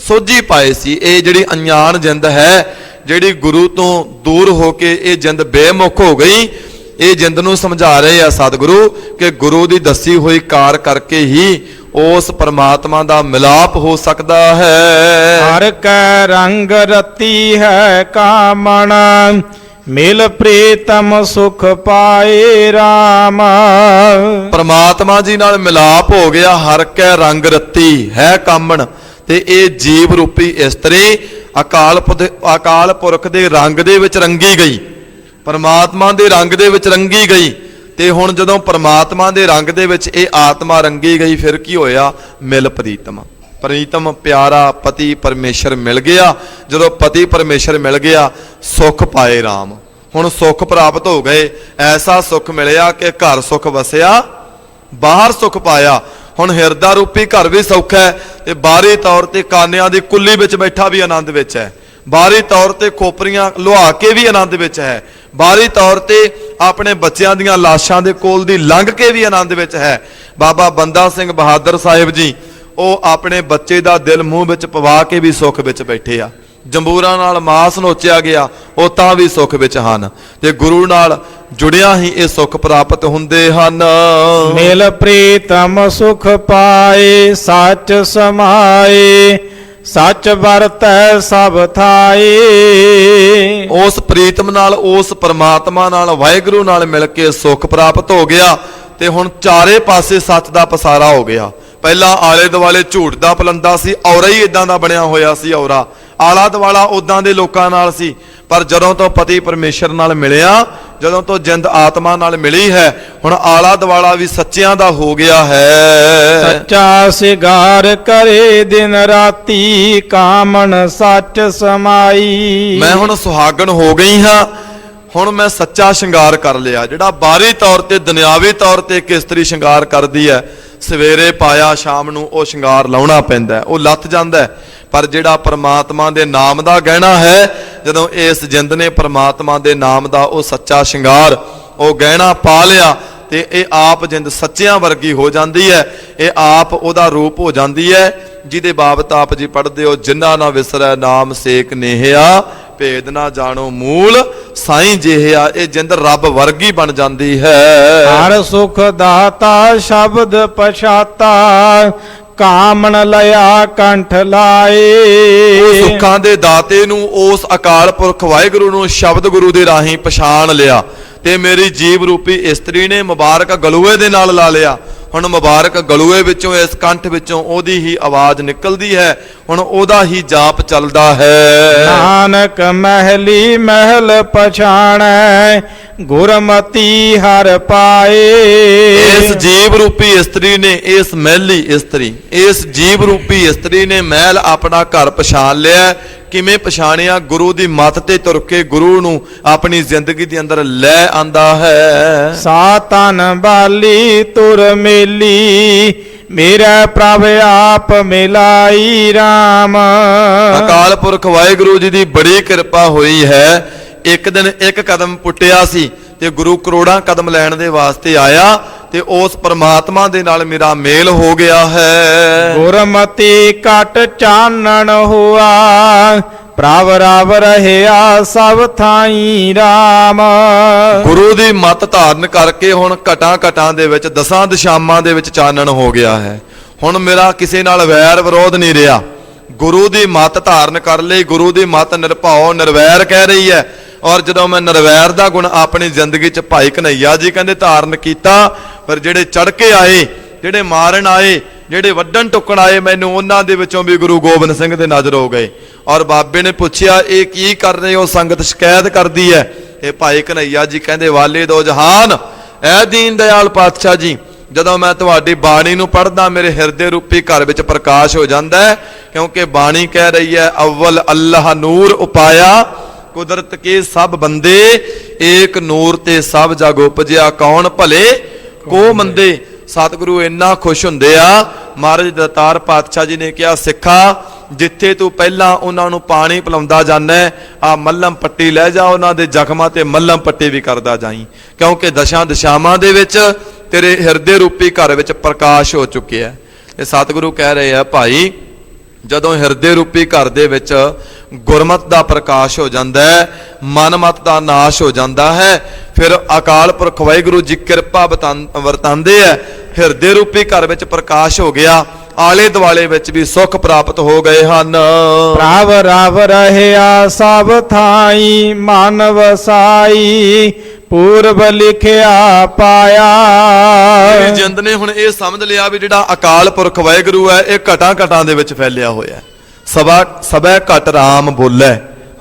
ਸੋਝੀ ਪਾਏ ਸੀ। ਇਹ ਜਿਹੜੀ ਅਣਜਾਣ ਜਿੰਦ ਹੈ, ਜਿਹੜੀ ਗੁਰੂ ਤੋਂ ਦੂਰ ਹੋ ਕੇ ਇਹ ਜਿੰਦ ਬੇਮੁਖ ਹੋ ਗਈ, ਇਹ ਜਿੰਦ ਨੂੰ ਸਮਝਾ ਰਹੇ ਆ ਸਤਿਗੁਰੂ ਕਿ ਗੁਰੂ ਦੀ ਦੱਸੀ ਹੋਈ ਕਾਰ ਕਰਕੇ ਹੀ ਉਸ ਪਰਮਾਤਮਾ ਦਾ ਮਿਲਾਪ ਹੋ ਸਕਦਾ ਹੈ। ਹਰ ਕੈ ਰੰਗ ਰਤੀ ਹੈ ਕਾਮਣ, ਮਿਲ ਪ੍ਰੀਤਮ ਸੁਖ ਪਾਏ ਰਾਮ। ਪਰਮਾਤਮਾ ਜੀ ਨਾਲ ਮਿਲਾਪ ਹੋ ਗਿਆ, ਹਰ ਕੈ ਰੰਗ ਰਤੀ ਹੈ ਕਾਮਣ, ਤੇ ਇਹ ਜੀਵ ਰੂਪੀ ਇਸਤਰੀ ਅਕਾਲ ਪੁਰਖ ਦੇ ਰੰਗ ਦੇ ਵਿੱਚ ਰੰਗੀ ਗਈ, ਪਰਮਾਤਮਾ ਦੇ ਰੰਗ ਦੇ ਵਿੱਚ ਰੰਗੀ ਗਈ। ਤੇ ਹੁਣ ਜਦੋਂ ਪਰਮਾਤਮਾ ਦੇ ਰੰਗ ਦੇ ਵਿੱਚ ਇਹ ਆਤਮਾ ਰੰਗੀ ਗਈ, ਫਿਰ ਕੀ ਹੋਇਆ? ਮਿਲ ਪ੍ਰੀਤਮ, ਪ੍ਰੀਤਮ ਪਿਆਰਾ ਪਤੀ ਪਰਮੇਸ਼ਰ ਮਿਲ ਗਿਆ। ਜਦੋਂ ਪਤੀ ਪਰਮੇਸ਼ਰ ਮਿਲ ਗਿਆ, ਸੁਖ ਪਾਏ ਰਾਮ। ਹੁਣ ਸੁਖ ਪ੍ਰਾਪਤ ਹੋ ਗਏ, ਐਸਾ ਸੁਖ ਮਿਲਿਆ ਕਿ ਘਰ ਸੁਖ ਵਸਿਆ, ਬਾਹਰ ਸੁਖ ਪਾਇਆ। ਹੁਣ ਹਿਰਦਾ ਰੂਪੀ ਘਰ ਵੀ ਸੌਖਾ ਹੈ, ਤੇ ਬਾਹਰੀ ਤੌਰ ਤੇ ਕਾਨਿਆਂ ਦੀ ਕੁੱਲੀ ਵਿੱਚ ਬੈਠਾ ਵੀ ਆਨੰਦ ਵਿੱਚ ਹੈ, ਬਾਹਰੀ ਤੌਰ ਤੇ ਖੋਪਰੀਆਂ ਲੁਹਾ ਕੇ ਵੀ ਆਨੰਦ ਵਿੱਚ ਹੈ, ਬਾਹਰੀ ਤੌਰ ਤੇ ਆਪਣੇ ਬੱਚਿਆਂ ਦੀਆਂ ਲਾਸ਼ਾਂ ਦੇ ਕੋਲ ਦੀ ਲੰਘ ਕੇ ਵੀ ਆਨੰਦ ਵਿੱਚ ਹੈ। ਬਾਬਾ ਬੰਦਾ ਸਿੰਘ ਬਹਾਦਰ ਸਾਹਿਬ ਜੀ, ਉਹ ਆਪਣੇ ਬੱਚੇ ਦਾ ਦਿਲ ਮੂੰਹ ਵਿੱਚ ਪਵਾ ਕੇ ਵੀ ਸੁੱਖ ਵਿੱਚ ਬੈਠੇ ਆ। ਜੰਬੂਰਾਂ ਨਾਲ ਮਾਸ ਨੋਚਿਆ ਗਿਆ, ਉਹ ਤਾਂ ਵੀ ਸੁੱਖ ਵਿੱਚ ਹਨ, ਤੇ ਗੁਰੂ ਨਾਲ ਜੁੜਿਆ ਹੀ ਇਹ ਸੁੱਖ ਪ੍ਰਾਪਤ ਹੁੰਦੇ ਹਨ। ਮਿਲ ਪ੍ਰੀਤਮ ਸੁਖ ਪਾਏ, ਸੱਚ ਸਮਾਏ, ਸੱਚ ਵਰਤੈ ਸਭ ਥਾਏ। ਉਸ ਪ੍ਰੀਤਮ ਨਾਲ, ਉਸ ਪਰਮਾਤਮਾ ਨਾਲ, ਵਾਹਿਗੁਰੂ ਨਾਲ ਮਿਲ ਕੇ ਸੁੱਖ ਪ੍ਰਾਪਤ ਹੋ ਗਿਆ, ਤੇ ਹੁਣ ਚਾਰੇ ਪਾਸੇ ਸੱਚ ਦਾ ਪਸਾਰਾ ਹੋ ਗਿਆ। ਪਹਿਲਾਂ ਆਲੇ ਦੁਆਲੇ ਝੂਠ ਦਾ ਪਲੰਦਾ ਸੀ, ਔਰਾ ਹੀ ਇਦਾਂ ਦਾ ਬਣਿਆ ਹੋਇਆ ਸੀ, ਔਰਾ ਆਲਾ ਦੁਆਲਾ ਉਦਾਂ ਦੇ ਲੋਕਾਂ ਨਾਲ ਸੀ। ਪਰ ਜਦੋਂ ਤੋਂ ਪਤੀ ਪਰਮੇਸ਼ਰ ਨਾਲ ਮਿਲਿਆ, ਜਦੋਂ ਤੋਂ ਜਿੰਦ ਆਤਮਾ ਨਾਲ ਮਿਲੀ ਹੈ, ਹੁਣ ਆਲਾ ਦੁਆਲਾ ਵੀ ਸੱਚਿਆਂ ਦਾ ਹੋ ਗਿਆ ਹੈ। ਸੱਚਾ ਸਿਗਾਰ ਕਰੇ ਦਿਨ ਰਾਤੀ, ਕਾਮਣ ਸੱਚ ਸਮਾਈ। ਮੈਂ ਹੁਣ ਸੁਹਾਗਣ ਹੋ ਗਈ ਹਾਂ, ਹੁਣ ਮੈਂ ਸੱਚਾ ਸ਼ਿੰਗਾਰ ਕਰ ਲਿਆ। ਜਿਹੜਾ ਬਾਹਰੀ ਤੌਰ ਤੇ ਦੁਨਿਆਵੀ ਤੌਰ ਤੇ ਇੱਕ ਇਸਤਰੀ ਸ਼ਿੰਗਾਰ ਕਰਦੀ ਹੈ, ਸਵੇਰੇ ਪਾਇਆ ਸ਼ਾਮ ਨੂੰ ਉਹ ਸ਼ਿੰਗਾਰ ਲਾਉਣਾ ਪੈਂਦਾ, ਉਹ ਲੱਥ ਜਾਂਦਾ। ਪਰ ਜਿਹੜਾ ਪਰਮਾਤਮਾ ਦੇ ਨਾਮ ਦਾ ਗਹਿਣਾ ਹੈ, ਜਦੋਂ ਇਸ ਜਿੰਦ ਨੇ ਪਰਮਾਤਮਾ ਦੇ ਨਾਮ ਦਾ ਉਹ ਸੱਚਾ ਸ਼ਿੰਗਾਰ, ਉਹ ਗਹਿਣਾ ਪਾ ਲਿਆ, ਤੇ ਇਹ ਆਪ ਜਿੰਦ ਸੱਚਿਆਂ ਵਰਗੀ ਹੋ ਜਾਂਦੀ ਹੈ। ਇਹ ਆਪ ਉਹਦਾ ਰੂਪ ਹੋ ਜਾਂਦੀ ਹੈ, ਜਿਹਦੇ ਬਾਬਤ ਆਪ ਜੀ ਪੜ੍ਹਦੇ ਹੋ, ਜਿਨ੍ਹਾਂ ਨਾ ਵਿਸਰੈ ਨਾਮ ਸੇਕ ਨੇਹਿਆ, ਭੇਦ ਨਾ ਜਾਣੋ ਮੂਲ ਸਾਈਂ ਜਿਹਿਆ। ਇਹ ਜਿੰਦ ਰੱਬ ਵਰਗੀ ਬਣ ਜਾਂਦੀ ਹੈ। ਹਰ ਸੁਖ ਦਾਤਾ ਸ਼ਬਦ ਪਛਾਤਾ, ਕਾਮਣ ਲਿਆ ਕੰਠ ਲਾਏ। ਸੁੱਖਾਂ ਦੇ ਦਾਤੇ ਨੂੰ, ਉਸ ਅਕਾਲ ਪੁਰਖ ਵਾਹਿਗੁਰੂ ਨੂੰ ਸ਼ਬਦ ਗੁਰੂ ਦੇ ਰਾਹੀਂ ਪਛਾਣ ਲਿਆ, ਤੇ ਮੇਰੀ ਜੀਵ ਰੂਪੀ ਇਸਤਰੀ ਨੇ ਮੁਬਾਰਕ ਗਲੂਏ ਦੇ ਨਾਲ ਲਾ ਲਿਆ। ਹੁਣ ਮੁਬਾਰਕ ਗਲੂਏ ਵਿੱਚੋਂ, ਇਸ ਕੰਠ ਵਿੱਚੋਂ ਉਹਦੀ ਹੀ ਆਵਾਜ਼ ਨਿਕਲਦੀ ਹੈ, ਹੁਣ ਉਹਦਾ ਹੀ ਜਾਪ ਚੱਲਦਾ ਹੈ। ਨਾਨਕ ਮਹਿਲੀ ਮਹਿਲ ਪਛਾਣੈ, ਗੁਰਮਤੀ ਹਰ ਪਾਏ। ਇਸ ਜੀਵ ਰੂਪੀ ਇਸਤਰੀ ਨੇ, ਇਸ ਮਹਿਲੀ ਇਸਤਰੀ, ਇਸ ਜੀਵ ਰੂਪੀ ਇਸਤਰੀ ਨੇ ਮਹਿਲ ਆਪਣਾ ਘਰ ਪਛਾਣ ਲਿਆ। ਕਿਵੇਂ ਪਛਾਣਿਆ? ਗੁਰੂ ਦੀ ਮੱਤ ਤੇ ਤੁਰ ਕੇ ਗੁਰੂ ਨੂੰ ਆਪਣੀ ਜ਼ਿੰਦਗੀ ਦੇ ਅੰਦਰ ਲੈ ਆਂਦਾ ਹੈ। ਸਾ ਤਨ ਬਾਲੀ ਤੁਰ ਮੇਲੀ, ਮੇਰਾ ਪ੍ਰਭ ਆਪ ਮਿਲਾਈ RAM। ਅਕਾਲ ਪੁਰਖ ਵਾਹਿਗੁਰੂ ਜੀ ਦੀ ਬੜੀ ਕਿਰਪਾ ਹੋਈ ਹੈ। ਇੱਕ ਦਿਨ ਇੱਕ ਕਦਮ ਪੁੱਟਿਆ ਸੀ ਤੇ ਗੁਰੂ ਕਰੋੜਾਂ ਕਦਮ ਲੈਣ ਦੇ ਵਾਸਤੇ ਆਇਆ ਤੇ ਉਸ ਪਰਮਾਤਮਾ ਦੇ ਨਾਲ ਮੇਰਾ ਮੇਲ ਹੋ ਗਿਆ ਹੈ। ਗੁਰਮਤੀ ਘਟ ਚਾਨਣ ਹੋਆ, ਪ੍ਰਭ ਰਵ ਰਹਿਆ ਸਭ ਥਾਈ RAM। ਗੁਰੂ ਦੀ ਮੱਤ ਧਾਰਨ ਕਰਕੇ ਹੁਣ ਘਟਾਂ ਘਟਾਂ ਦੇ ਵਿੱਚ ਦਸਾਂ ਦਿਸ਼ਾਵਾਂ ਦੇ ਵਿੱਚ ਚਾਨਣ ਹੋ ਗਿਆ ਹੈ। ਹੁਣ ਮੇਰਾ ਕਿਸੇ ਨਾਲ ਵੈਰ ਵਿਰੋਧ ਨਹੀਂ ਰਿਹਾ। ਗੁਰੂ ਦੀ ਮੱਤ ਧਾਰਨ ਕਰ ਲਈ। ਗੁਰੂ ਦੀ ਮੱਤ ਨਿਰਭਉ ਨਿਰਵੈਰ ਕਹਿ ਰਹੀ ਹੈ। ਔਰ ਜਦੋਂ ਮੈਂ ਨਿਰਵੈਰ ਦਾ ਗੁਣ ਆਪਣੀ ਜ਼ਿੰਦਗੀ 'ਚ ਭਾਈ ਕਨ੍ਹਈਆ ਜੀ ਕਹਿੰਦੇ ਧਾਰਨ ਕੀਤਾ, ਪਰ ਜਿਹੜੇ ਚੜ ਕੇ ਆਏ, ਜਿਹੜੇ ਮਾਰਨ ਆਏ, ਜਿਹੜੇ ਵੱਢਣ ਟੁੱਕਣ ਆਏ, ਮੈਨੂੰ ਉਹਨਾਂ ਦੇ ਵਿੱਚੋਂ ਵੀ ਗੁਰੂ ਗੋਬਿੰਦ ਸਿੰਘ ਦੇ ਨਜ਼ਰ ਹੋ ਗਏ। ਔਰ ਬਾਬੇ ਨੇ ਪੁੱਛਿਆ, ਇਹ ਕੀ ਕਰ ਰਹੇ ਹੋ? ਸੰਗਤ ਸ਼ਿਕਾਇਤ ਕਰਦੀ ਹੈ। ਇਹ ਭਾਈ ਕਨ੍ਹਈਆ ਜੀ ਕਹਿੰਦੇ, ਵਾਲੇ ਦੋ ਜਹਾਨ ਐ ਦੀਨ ਦਇਆਲ ਪਾਤਸ਼ਾਹ ਜੀ, ਜਦੋਂ ਮੈਂ ਤੁਹਾਡੀ ਬਾਣੀ ਨੂੰ ਪੜ੍ਹਦਾ ਮੇਰੇ ਹਿਰਦੇ ਰੂਪੀ ਘਰ ਵਿੱਚ ਪ੍ਰਕਾਸ਼ ਹੋ ਜਾਂਦਾ ਹੈ। ਕਿਉਂਕਿ ਬਾਣੀ ਕਹਿ ਰਹੀ ਹੈ, ਅਵਲ ਅੱਲਾਹ ਨੂਰ ਉਪਾਇਆ, ਕੁਦਰਤ ਕੇ ਸਭ ਬੰਦੇ, ਏਕ ਨੂਰ ਤੇ ਸਭ ਜਗ ਉਪਜਿਆ, ਕੌਣ ਭਲੇ ਕੋ ਮੰਦੇ। ਸਤਿਗੁਰੂ ਇੰਨਾ ਖੁਸ਼ ਹੁੰਦੇ ਆ। ਮਹਾਰਾਜ ਦਾਤਾਰ ਪਾਤਸ਼ਾਹ ਜੀ ਨੇ ਕਿਹਾ, ਸਿੱਖਾ ਜਿੱਥੇ ਤੂੰ ਪਹਿਲਾਂ ਉਹਨਾਂ ਨੂੰ ਪਾਣੀ ਪਿਲਾਉਂਦਾ ਜਾਂਦਾ, ਆ ਮੱਲਮ ਪੱਟੀ ਲੈ ਜਾ, ਉਹਨਾਂ ਦੇ ਜ਼ਖਮਾਂ ਤੇ ਮੱਲਮ ਪੱਟੀ ਵੀ ਕਰਦਾ ਜਾਈਂ, ਕਿਉਂਕਿ ਦਸ਼ਾਂ ਦਿਸ਼ਾਵਾਂ ਦੇ ਵਿੱਚ ਤੇਰੇ ਹਿਰਦੇ ਰੂਪੀ ਘਰ ਵਿੱਚ ਪ੍ਰਕਾਸ਼ ਹੋ ਚੁੱਕਿਆ। ਇਹ ਸਤਿਗੁਰੂ ਕਹਿ ਰਹੇ ਆ, ਭਾਈ ਜਦੋਂ ਹਿਰਦੇ ਰੂਪੀ ਘਰ ਦੇ ਵਿੱਚ ਗੁਰਮਤ ਦਾ ਪ੍ਰਕਾਸ਼ ਹੋ ਜਾਂਦਾ ਹੈ, ਮਨਮਤ ਦਾ ਨਾਸ਼ ਹੋ ਜਾਂਦਾ ਹੈ, ਫਿਰ ਅਕਾਲ ਪੁਰਖ ਵਾਹਿਗੁਰੂ ਜੀ ਕਿਰਪਾ ਵਰਤਾਂਦੇ ਆ। ਹਿਰਦੇ ਰੂਪੀ ਘਰ ਵਿੱਚ ਪ੍ਰਕਾਸ਼ ਹੋ ਗਿਆ, ਆਲੇ ਦੁਆਲੇ ਵਿੱਚ ਵੀ ਸੁੱਖ ਪ੍ਰਾਪਤ ਹੋ ਗਏ ਹਨ। ਪ੍ਰਭ ਰਵ ਰਹਿਆ ਸਭ ਥਾਈ, ਮਨ ਵਸਾਈ ਪੂਰਬ ਲਿਖਿਆ ਪਾਇਆ। ਮੇਰੀ ਜਿੰਦ ਨੇ ਹੁਣ ਇਹ ਸਮਝ ਲਿਆ ਵੀ ਜਿਹੜਾ ਅਕਾਲ ਪੁਰਖ ਵਾਹਿਗੁਰੂ ਹੈ, ਇਹ ਘਟਾਂ ਘਟਾਂ ਦੇ ਵਿੱਚ ਫੈਲਿਆ ਹੋਇਆ। ਸਭੈ ਘਟ ਰਾਮ ਬੋਲੇ,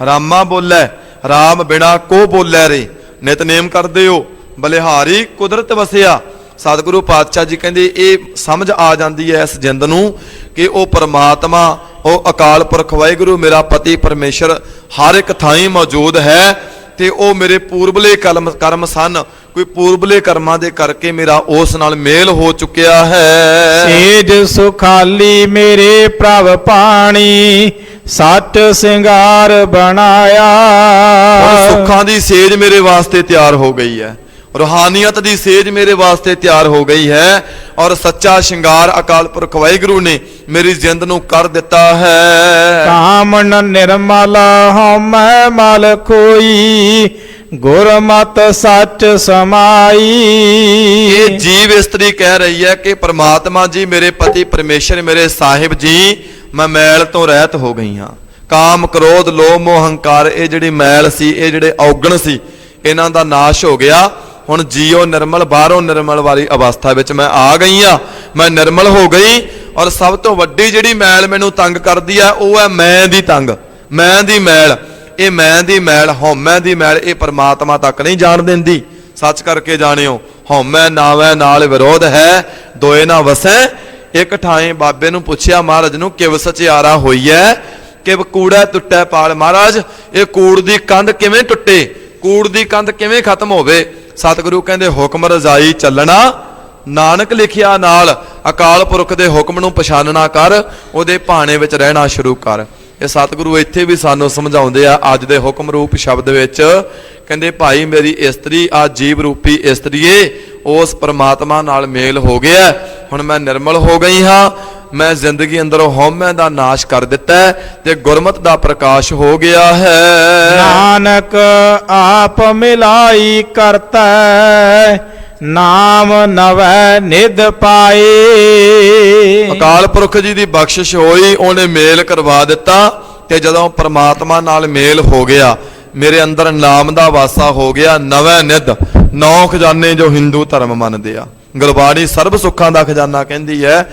ਰਾਮਾ ਬੋਲੇ, ਰਾਮ ਬਿਨਾ ਕੋ ਬੋਲੇ ਰੇ। ਨਿਤਨੇਮ ਕਰਦੇ ਹੋ, ਬਲਿਹਾਰੀ ਕੁਦਰਤ ਵਸਿਆ। ਸਤਿਗੁਰੂ ਪਾਤਸ਼ਾਹ ਜੀ ਕਹਿੰਦੇ ਇਹ ਸਮਝ ਆ ਜਾਂਦੀ ਹੈ ਇਸ ਜਿੰਦ ਨੂੰ ਕਿ ਉਹ ਪਰਮਾਤਮਾ, ਉਹ ਅਕਾਲ ਪੁਰਖ ਵਾਹਿਗੁਰੂ ਮੇਰਾ ਪਤੀ ਪਰਮੇਸ਼ਰ ਹਰ ਇੱਕ ਥਾਈਂ ਮੌਜੂਦ ਹੈ ਤੇ ਉਹ ਮੇਰੇ ਪੂਰਬਲੇ ਕਰਮ ਸਨ। ਕੋਈ ਪੂਰਬਲੇ ਕਰਮਾਂ ਦੇ ਕਰਕੇ ਮੇਰਾ ਉਸ ਨਾਲ ਮੇਲ ਹੋ ਚੁੱਕਿਆ ਹੈ। ਸੇਜ ਸੁਖਾਲੀ ਮੇਰੇ ਪ੍ਰਭ ਪਾਣੀ, ਸੱਚ ਸਿੰਗਾਰ ਬਣਾਇਆ। ਸੁੱਖਾਂ ਦੀ ਸੇਜ ਮੇਰੇ ਵਾਸਤੇ ਤਿਆਰ ਹੋ ਗਈ ਹੈ, ਰੂਹਾਨੀਅਤ ਦੀ ਸੇਜ ਮੇਰੇ ਵਾਸਤੇ ਤਿਆਰ ਹੋ ਗਈ ਹੈ, ਔਰ ਸੱਚਾ ਸ਼ਿੰਗਾਰ ਅਕਾਲ ਪੁਰਖ ਵਾਹਿਗੁਰੂ ਨੇ ਮੇਰੀ ਜਿੰਦ ਨੂੰ ਕਰ ਦਿੱਤਾ ਹੈ। ਕਾਮਨ ਨਿਰਮਲ ਹਉਮੈ ਮਲ ਕੋਈ, ਗੁਰਮਤਿ ਸੱਚ ਸਮਾਈ। ਇਹ ਜੀਵ ਇਸਤਰੀ ਕਹਿ ਰਹੀ ਹੈ ਕਿ ਪ੍ਰਮਾਤਮਾ ਜੀ, ਮੇਰੇ ਪਤੀ ਪਰਮੇਸ਼ਰ, ਮੇਰੇ ਸਾਹਿਬ ਜੀ, ਮੈਂ ਮੈਲ ਤੋਂ ਰਹਿਤ ਹੋ ਗਈ ਹਾਂ। ਕਾਮ ਕ੍ਰੋਧ ਲੋਭ ਮੋਹ ਹੰਕਾਰ, ਇਹ ਜਿਹੜੀ ਮੈਲ ਸੀ, ਇਹ ਜਿਹੜੇ ਔਗਣ ਸੀ, ਇਹਨਾਂ ਦਾ ਨਾਸ਼ ਹੋ ਗਿਆ। ਹੁਣ ਜੀਓ ਨਿਰਮਲ, ਬਾਹਰੋਂ ਨਿਰਮਲ ਵਾਲੀ ਅਵਸਥਾ ਵਿੱਚ ਮੈਂ ਆ ਗਈ ਆ। ਮੈਂ ਨਿਰਮਲ ਹੋ ਗਈ। ਔਰ ਸਭ ਤੋਂ ਵੱਡੀ ਜਿਹੜੀ ਮੈਲ ਮੈਨੂੰ ਤੰਗ ਕਰਦੀ ਹੈ, ਉਹ ਹੈ ਮੈਂ ਦੀ ਤੰਗ, ਮੈਂ ਦੀ ਮੈਲ। ਇਹ ਮੈਂ ਦੀ ਮੈਲ, ਹਉਮੈ ਦੀ ਮੈਲ, ਇਹ ਪਰਮਾਤਮਾ ਤੱਕ ਨਹੀਂ ਜਾਣ ਦਿੰਦੀ। ਸੱਚ ਕਰਕੇ ਜਾਣਿਓ, ਹਉਮੈ ਨਾਵੈ ਨਾਲ ਵਿਰੋਧ ਹੈ, ਦੋਏ ਨਾ ਵਸੈ ਇੱਕ ਠਾਏ। ਬਾਬੇ ਨੂੰ ਪੁੱਛਿਆ ਮਹਾਰਾਜ ਨੂੰ, ਕਿਵ ਸਚਿਆਰਾ ਹੋਈ ਹੈ, ਕਿਵ ਕੂੜਾ ਟੁੱਟੈ ਪਾਲ। ਮਹਾਰਾਜ ਇਹ ਕੂੜ ਦੀ ਕੰਧ ਕਿਵੇਂ ਟੁੱਟੇ, ਕੂੜ ਦੀ ਕੰਧ ਕਿਵੇਂ ਖਤਮ ਹੋਵੇ? ਸਤਿਗੁਰੂ ਕਹਿੰਦੇ, ਹੁਕਮ ਰਜ਼ਾਈ ਚੱਲਣਾ, ਨਾਨਕ ਲਿਖਿਆ ਨਾਲ। ਅਕਾਲ ਪੁਰਖ ਦੇ ਹੁਕਮ ਨੂੰ ਪਛਾਣਨਾ ਕਰ, ਉਹਦੇ ਭਾਣੇ ਵਿੱਚ ਰਹਿਣਾ ਸ਼ੁਰੂ ਕਰ। ਇਹ ਸਤਿਗੁਰੂ ਇੱਥੇ ਵੀ ਸਾਨੂੰ ਸਮਝਾਉਂਦੇ ਆ ਅੱਜ ਦੇ ਹੁਕਮ ਰੂਪ ਸ਼ਬਦ ਵਿੱਚ। ਕਹਿੰਦੇ, ਭਾਈ ਮੇਰੀ ਇਸਤਰੀ, ਆ ਜੀਵ ਰੂਪੀ ਇਸਤਰੀਏ, ਉਸ ਪਰਮਾਤਮਾ ਨਾਲ ਮੇਲ ਹੋ ਗਿਆ। ਹੁਣ ਮੈਂ ਨਿਰਮਲ ਹੋ ਗਈ ਹਾਂ। ਮੈਂ ਜ਼ਿੰਦਗੀ ਅੰਦਰੋਂ ਹਉਮੈ ਦਾ ਨਾਸ਼ ਕਰ ਦਿੱਤਾ ਤੇ ਗੁਰਮਤਿ ਦਾ ਪ੍ਰਕਾਸ਼ ਹੋ ਗਿਆ ਹੈ। ਨਾਨਕ ਆਪ ਮਿਲਾਈ ਕਰਤਾ, ਨਾਮ ਨਵੈ ਨਿਧ ਪਾਏ। ਅਕਾਲ ਪੁਰਖ ਜੀ ਦੀ ਬਖਸ਼ਿਸ਼ ਹੋਈ, ਉਹਨੇ ਮੇਲ ਕਰਵਾ ਦਿੱਤਾ ਤੇ ਜਦੋਂ ਪ੍ਰਮਾਤਮਾ ਨਾਲ ਮੇਲ ਹੋ ਗਿਆ, ਮੇਰੇ ਅੰਦਰ ਨਾਮ ਦਾ ਵਾਸਾ ਹੋ ਗਿਆ। ਨਵੇਂ ਨਿਧ, 9 ਖਜ਼ਾਨੇ ਜੋ ਹਿੰਦੂ ਧਰਮ ਮੰਨਦੇ ਆ। ਗੁਰਬਾਣੀ ਸਰਬ ਸੁੱਖਾਂ ਦਾ ਖਜ਼ਾਨਾ ਕਹਿੰਦੀ ਹੈ।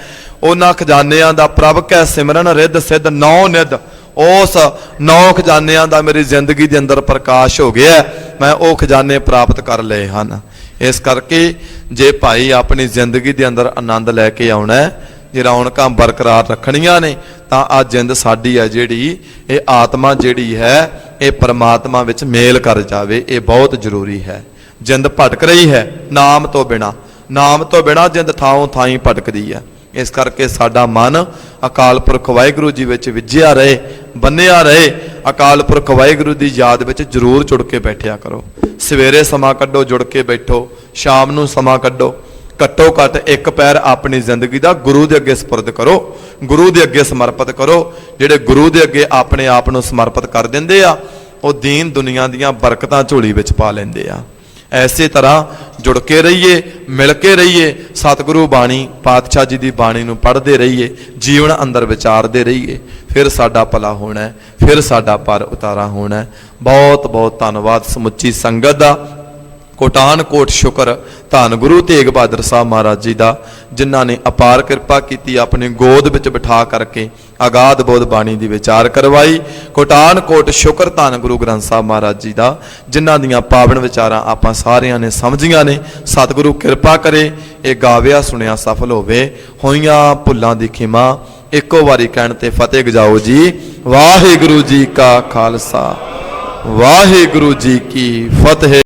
ਉਹਨਾਂ ਖਜ਼ਾਨਿਆਂ ਦਾ ਪ੍ਰਭ ਕੈ ਸਿਮਰਨ ਰਿੱਧ ਸਿੱਧ 9 ਨਿਧ, ਉਸ 9 ਖਜ਼ਾਨਿਆਂ ਦਾ ਮੇਰੀ ਜ਼ਿੰਦਗੀ ਦੇ ਅੰਦਰ ਪ੍ਰਕਾਸ਼ ਹੋ ਗਿਆ। ਮੈਂ ਉਹ ਖਜ਼ਾਨੇ ਪ੍ਰਾਪਤ ਕਰ ਲਏ ਹਨ। ਇਸ ਕਰਕੇ ਜੇ ਭਾਈ ਆਪਣੀ ਜ਼ਿੰਦਗੀ ਦੇ ਅੰਦਰ ਆਨੰਦ ਲੈ ਕੇ ਆਉਣਾ, ਜੇ ਰੌਣਕਾਂ ਬਰਕਰਾਰ ਰੱਖਣੀਆਂ ਨੇ ਤਾਂ ਆ ਜਿੰਦ ਸਾਡੀ ਹੈ ਜਿਹੜੀ, ਇਹ ਆਤਮਾ ਜਿਹੜੀ ਹੈ ਇਹ ਪਰਮਾਤਮਾ ਵਿੱਚ ਮੇਲ ਕਰ ਜਾਵੇ, ਇਹ ਬਹੁਤ ਜ਼ਰੂਰੀ ਹੈ। ਜਿੰਦ ਭਟਕ ਰਹੀ ਹੈ ਨਾਮ ਤੋਂ ਬਿਨਾ ਜਿੰਦ ਥਾਂ ਥਾਈਂ ਭਟਕਦੀ ਹੈ। ਇਸ ਕਰਕੇ ਸਾਡਾ ਮਨ ਅਕਾਲ ਪੁਰਖ ਵਾਹਿਗੁਰੂ ਜੀ ਵਿੱਚ ਵਿਜਿਆ ਰਹੇ, ਬੰਨਿਆ ਰਹੇ। ਅਕਾਲ ਪੁਰਖ ਵਾਹਿਗੁਰੂ ਦੀ ਯਾਦ ਵਿੱਚ ਜ਼ਰੂਰ ਜੁੜ ਕੇ ਬੈਠਿਆ ਕਰੋ। ਸਵੇਰੇ ਸਮਾਂ ਕੱਢੋ, ਜੁੜ ਕੇ ਬੈਠੋ, ਸ਼ਾਮ ਨੂੰ ਸਮਾਂ ਕੱਢੋ, ਘੱਟੋ ਘੱਟ ਇੱਕ ਪੈਰ ਆਪਣੀ ਜ਼ਿੰਦਗੀ ਦਾ ਗੁਰੂ ਦੇ ਅੱਗੇ ਸਪੁਰਦ ਕਰੋ, ਗੁਰੂ ਦੇ ਅੱਗੇ ਸਮਰਪਿਤ ਕਰੋ। ਜਿਹੜੇ ਗੁਰੂ ਦੇ ਅੱਗੇ ਆਪਣੇ ਆਪ ਨੂੰ ਸਮਰਪਿਤ ਕਰ ਦਿੰਦੇ ਆ, ਉਹ ਦੀਨ ਦੁਨੀਆ ਦੀਆਂ ਬਰਕਤਾਂ ਝੋਲੀ ਵਿੱਚ ਪਾ ਲੈਂਦੇ ਆ। ਐਸੇ ਤਰ੍ਹਾਂ ਜੁੜ ਕੇ ਰਹੀਏ, ਮਿਲ ਕੇ ਰਹੀਏ, ਸਤਿਗੁਰੂ ਬਾਣੀ ਪਾਤਸ਼ਾਹ ਜੀ ਦੀ ਬਾਣੀ ਨੂੰ ਪੜ੍ਹਦੇ ਰਹੀਏ, ਜੀਵਨ ਅੰਦਰ ਵਿਚਾਰਦੇ ਰਹੀਏ, ਫਿਰ ਸਾਡਾ ਭਲਾ ਹੋਣਾ ਹੈ, ਫਿਰ ਸਾਡਾ ਪਰ ਉਤਾਰਾ ਹੋਣਾ ਹੈ। ਬਹੁਤ ਬਹੁਤ ਧੰਨਵਾਦ ਸਮੁੱਚੀ ਸੰਗਤ ਦਾ। ਕੋਟਾਨ ਕੋਟ ਸ਼ੁਕਰ ਧੰਨ ਗੁਰੂ ਤੇਗ ਬਹਾਦਰ ਸਾਹਿਬ ਮਹਾਰਾਜ ਜੀ ਦਾ, ਜਿਨ੍ਹਾਂ ਨੇ ਅਪਾਰ ਕਿਰਪਾ ਕੀਤੀ, ਆਪਣੀ ਗੋਦ ਵਿੱਚ ਬਿਠਾ ਕਰਕੇ ਅਗਾਧ ਬੋਧ ਬਾਣੀ ਦੀ ਵਿਚਾਰ ਕਰਵਾਈ। ਕੋਟਾਨ ਕੋਟ ਸ਼ੁਕਰ ਧੰਨ ਗੁਰੂ ਗ੍ਰੰਥ ਸਾਹਿਬ ਮਹਾਰਾਜ ਜੀ ਦਾ, ਜਿਨ੍ਹਾਂ ਦੀਆਂ ਪਾਵਨ ਵਿਚਾਰਾਂ ਆਪਾਂ ਸਾਰਿਆਂ ਨੇ ਸਮਝੀਆਂ ਨੇ। ਸਤਿਗੁਰੂ ਕਿਰਪਾ ਕਰੇ ਇਹ ਗਾਵਿਆ ਸੁਣਿਆ ਸਫਲ ਹੋਵੇ। ਹੋਈਆਂ ਭੁੱਲਾਂ ਦੀ ਖਿਮਾ, ਇੱਕੋ ਵਾਰੀ ਕਹਿਣ ਤੇ ਫਤਿਹ ਗਜਾਓ ਜੀ। ਵਾਹਿਗੁਰੂ ਜੀ ਕਾ ਖਾਲਸਾ, ਵਾਹਿਗੁਰੂ ਜੀ ਕੀ ਫਤਿਹ।